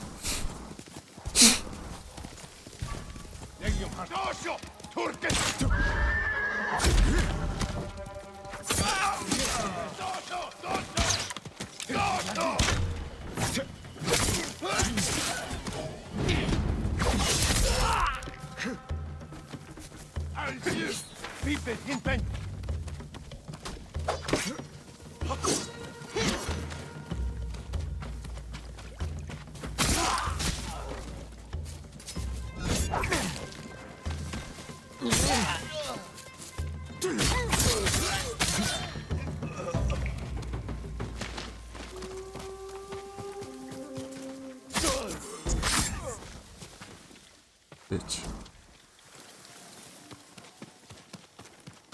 Bitch.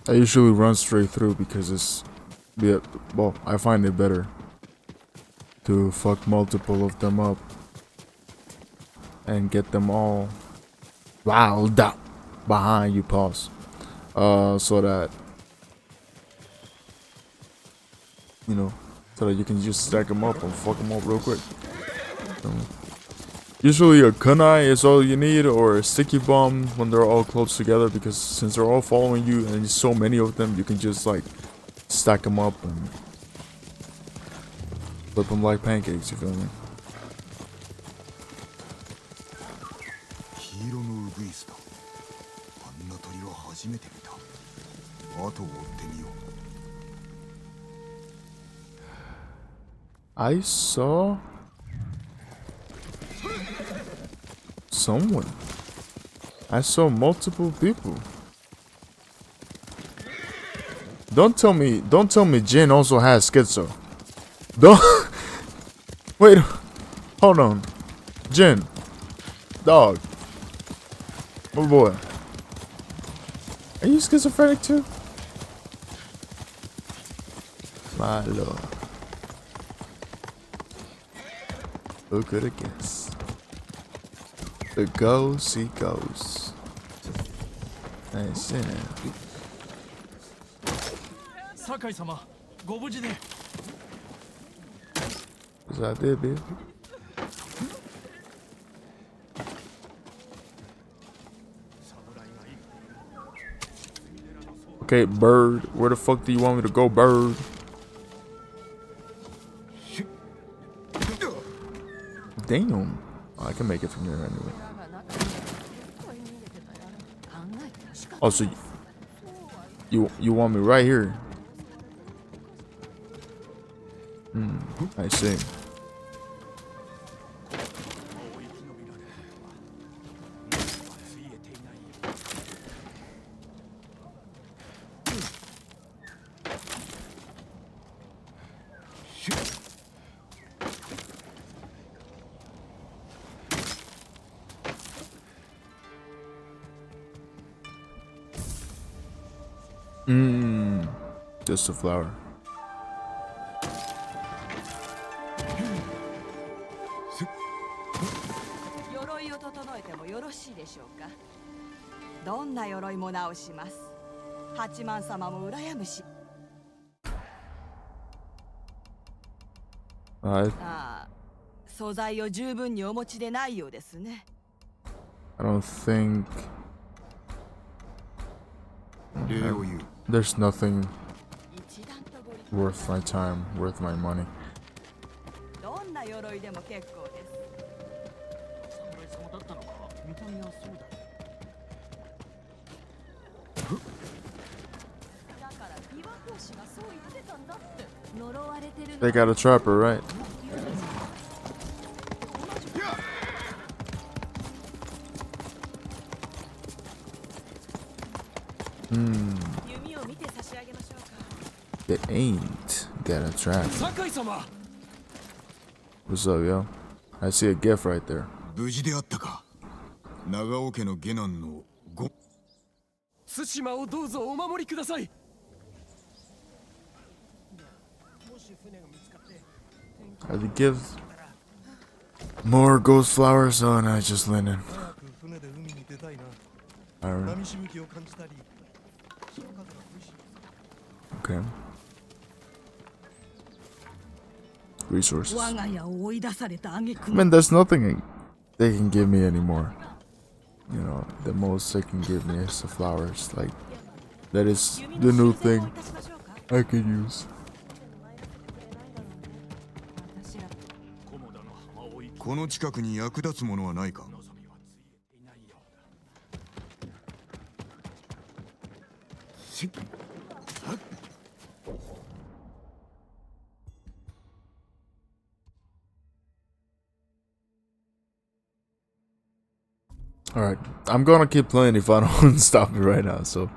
I usually run straight through because it's, yeah, well, I find it better to fuck multiple of them up and get them all riled up behind you, pause, so that, you know, so that you can just stack them up and fuck them up real quick. Usually a kunai is all you need, or a sticky bomb when they're all close together, because since they're all following you and there's so many of them, you can just like stack them up and flip them like pancakes, you feel me? I saw someone. I saw multiple people. Don't tell me Jin also has schizo. Don't wait, hold on. Jin, dog, my boy, are you schizophrenic too? My lord, who could have guessed? The ghost, he goes. Nice, yeah. Sakai-sama, ご無事で。 What's out there, baby? Okay, bird. Where the fuck do you want me to go, bird? Damn. Oh, I can make it from here anyway. Oh, so you want me right here? I see. Just a flower. I don't think. There's nothing worth my time, worth my money. They got a trapper, right? They ain't got a trap. What's up, yo? I see a gift right there. 無事であったか。長尾家の下男のご。対馬をどうぞお守りください。 Are the gifts? More ghost flowers? Oh no, just linen. Alright. Okay. Resources. I mean, there's nothing they can give me anymore. You know, the most they can give me is the flowers. Like, that is the new thing I could use. この近くに役立つものはないか。Alright, I'm gonna keep playing if I don't stop it right now. So,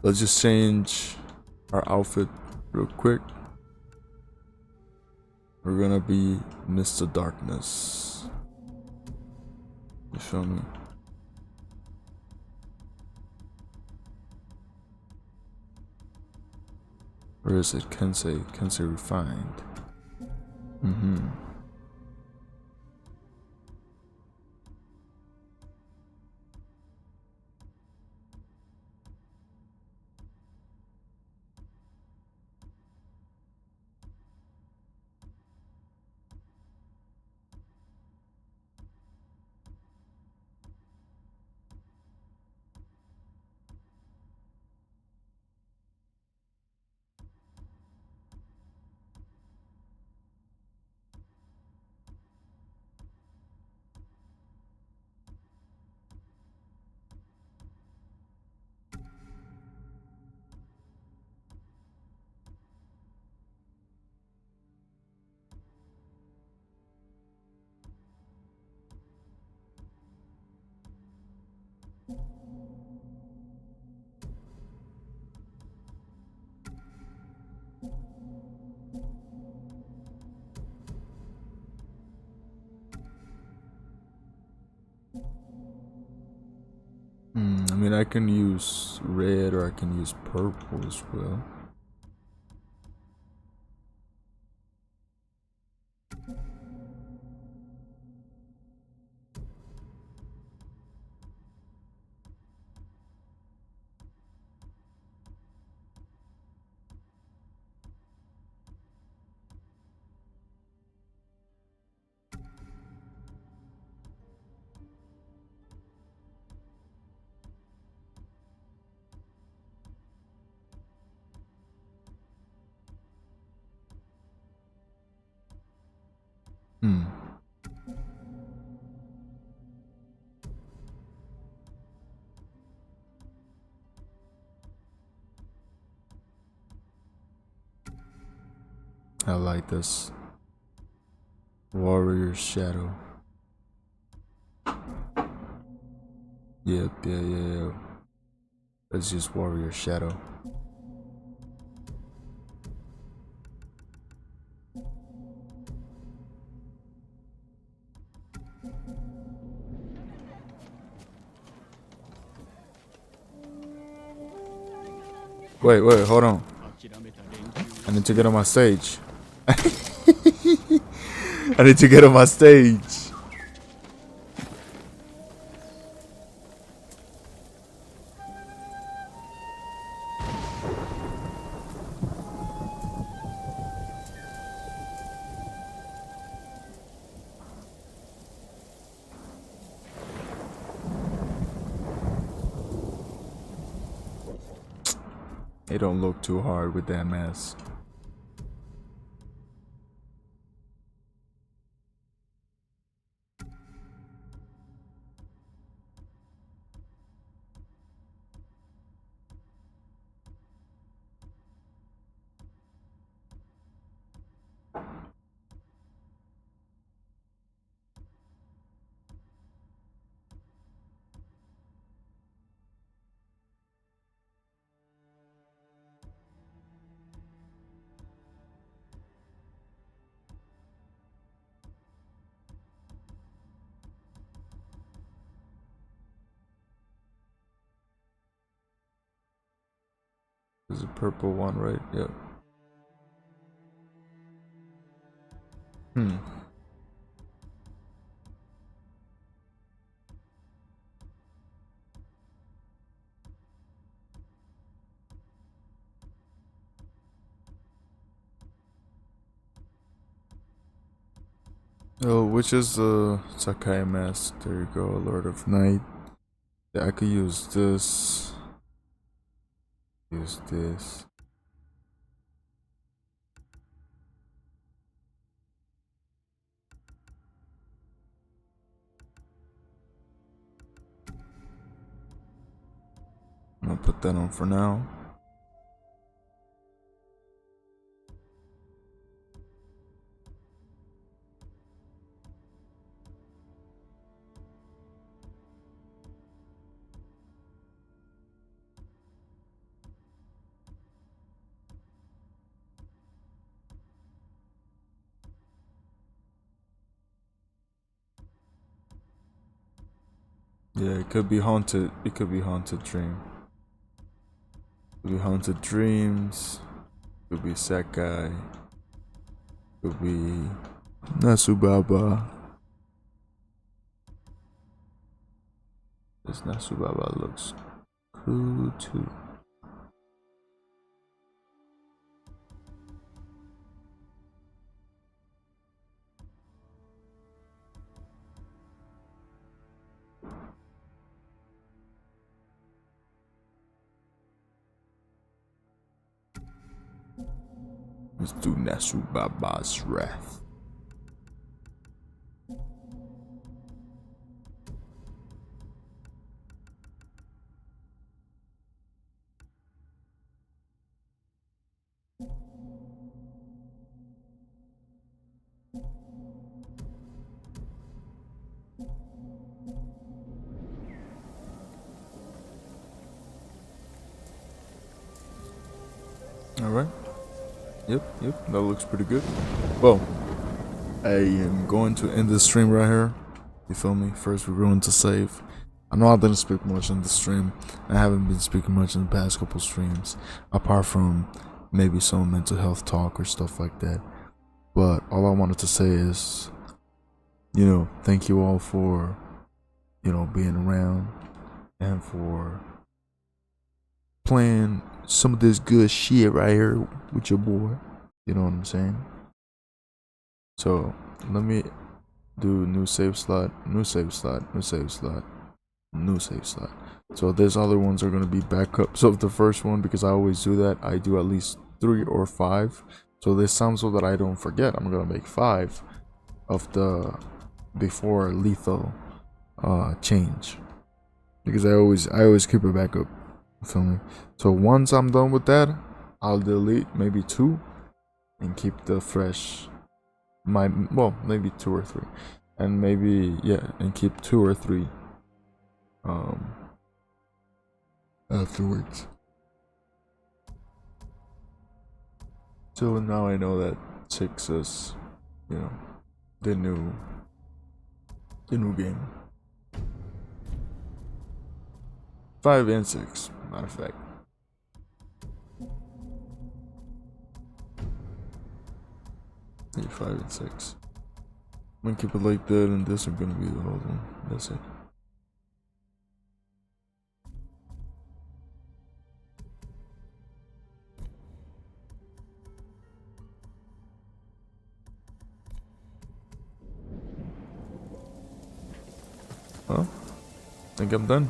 let's just change our outfit real quick. We're gonna be Mr. Darkness. You feel me? Where is it? Kensei refined. I mean, I can use red or I can use purple as well. I like this. Warrior Shadow. Yep, yeah. Let's use Warrior Shadow. Wait, hold on. I need to get on my stage. I need to get on my stage. He don't look too hard with that mask. There's a purple one, right? Yep. Oh, which is the Sakai mask? There you go, Lord of Night. Yeah, I could use this. Use this. I'm gonna put that on for now. Yeah, it could be haunted. It could be haunted dream. It could be haunted dreams. It could be Sakai. It could be Nasubaba. This Nasubaba looks cool too. Let's do Nasubaba's Wrath. Alright. Yep, that looks pretty good. Well, I am going to end this stream right here. You feel me? First, we're going to save. I know I didn't speak much on the stream. I haven't been speaking much in the past couple streams, apart from maybe some mental health talk or stuff like that. But all I wanted to say is, thank you all for, being around and for playing some of this good shit right here with your boy. You know what I'm saying? So let me do new save slot. So these other ones are gonna be backups of the first one, because I always do that. I do at least 3 or 5. So this time, so that I don't forget, I'm gonna make 5 of the before lethal change, because I always keep a backup. Feel me? So once I'm done with that, I'll delete maybe 2 and keep the fresh maybe 2 or 3, and maybe and keep 2 or 3 afterwards. So now I know that 6 is the new game. 5 and 6, matter of fact. Yeah, 5 and 6. I'm gonna keep it like that, and this is gonna be the old one. That's it. Well, I think I'm done.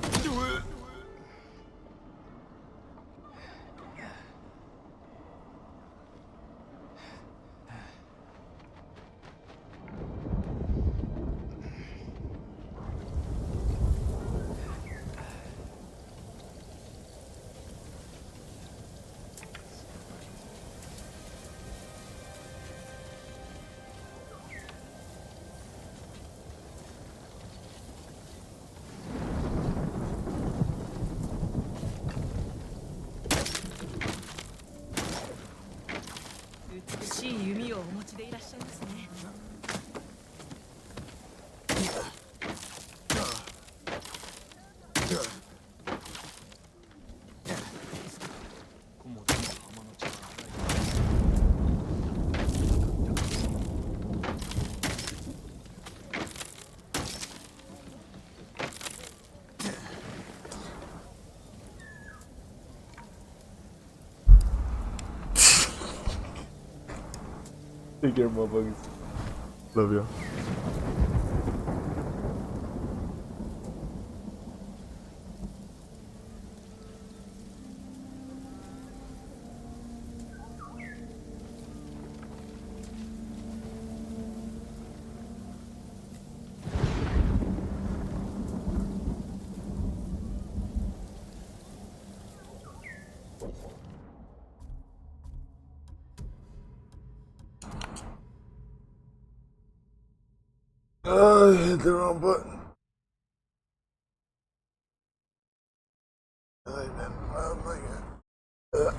Take care, motherfuckers. Love y'all. Oh, I hit the wrong button. Oh my god.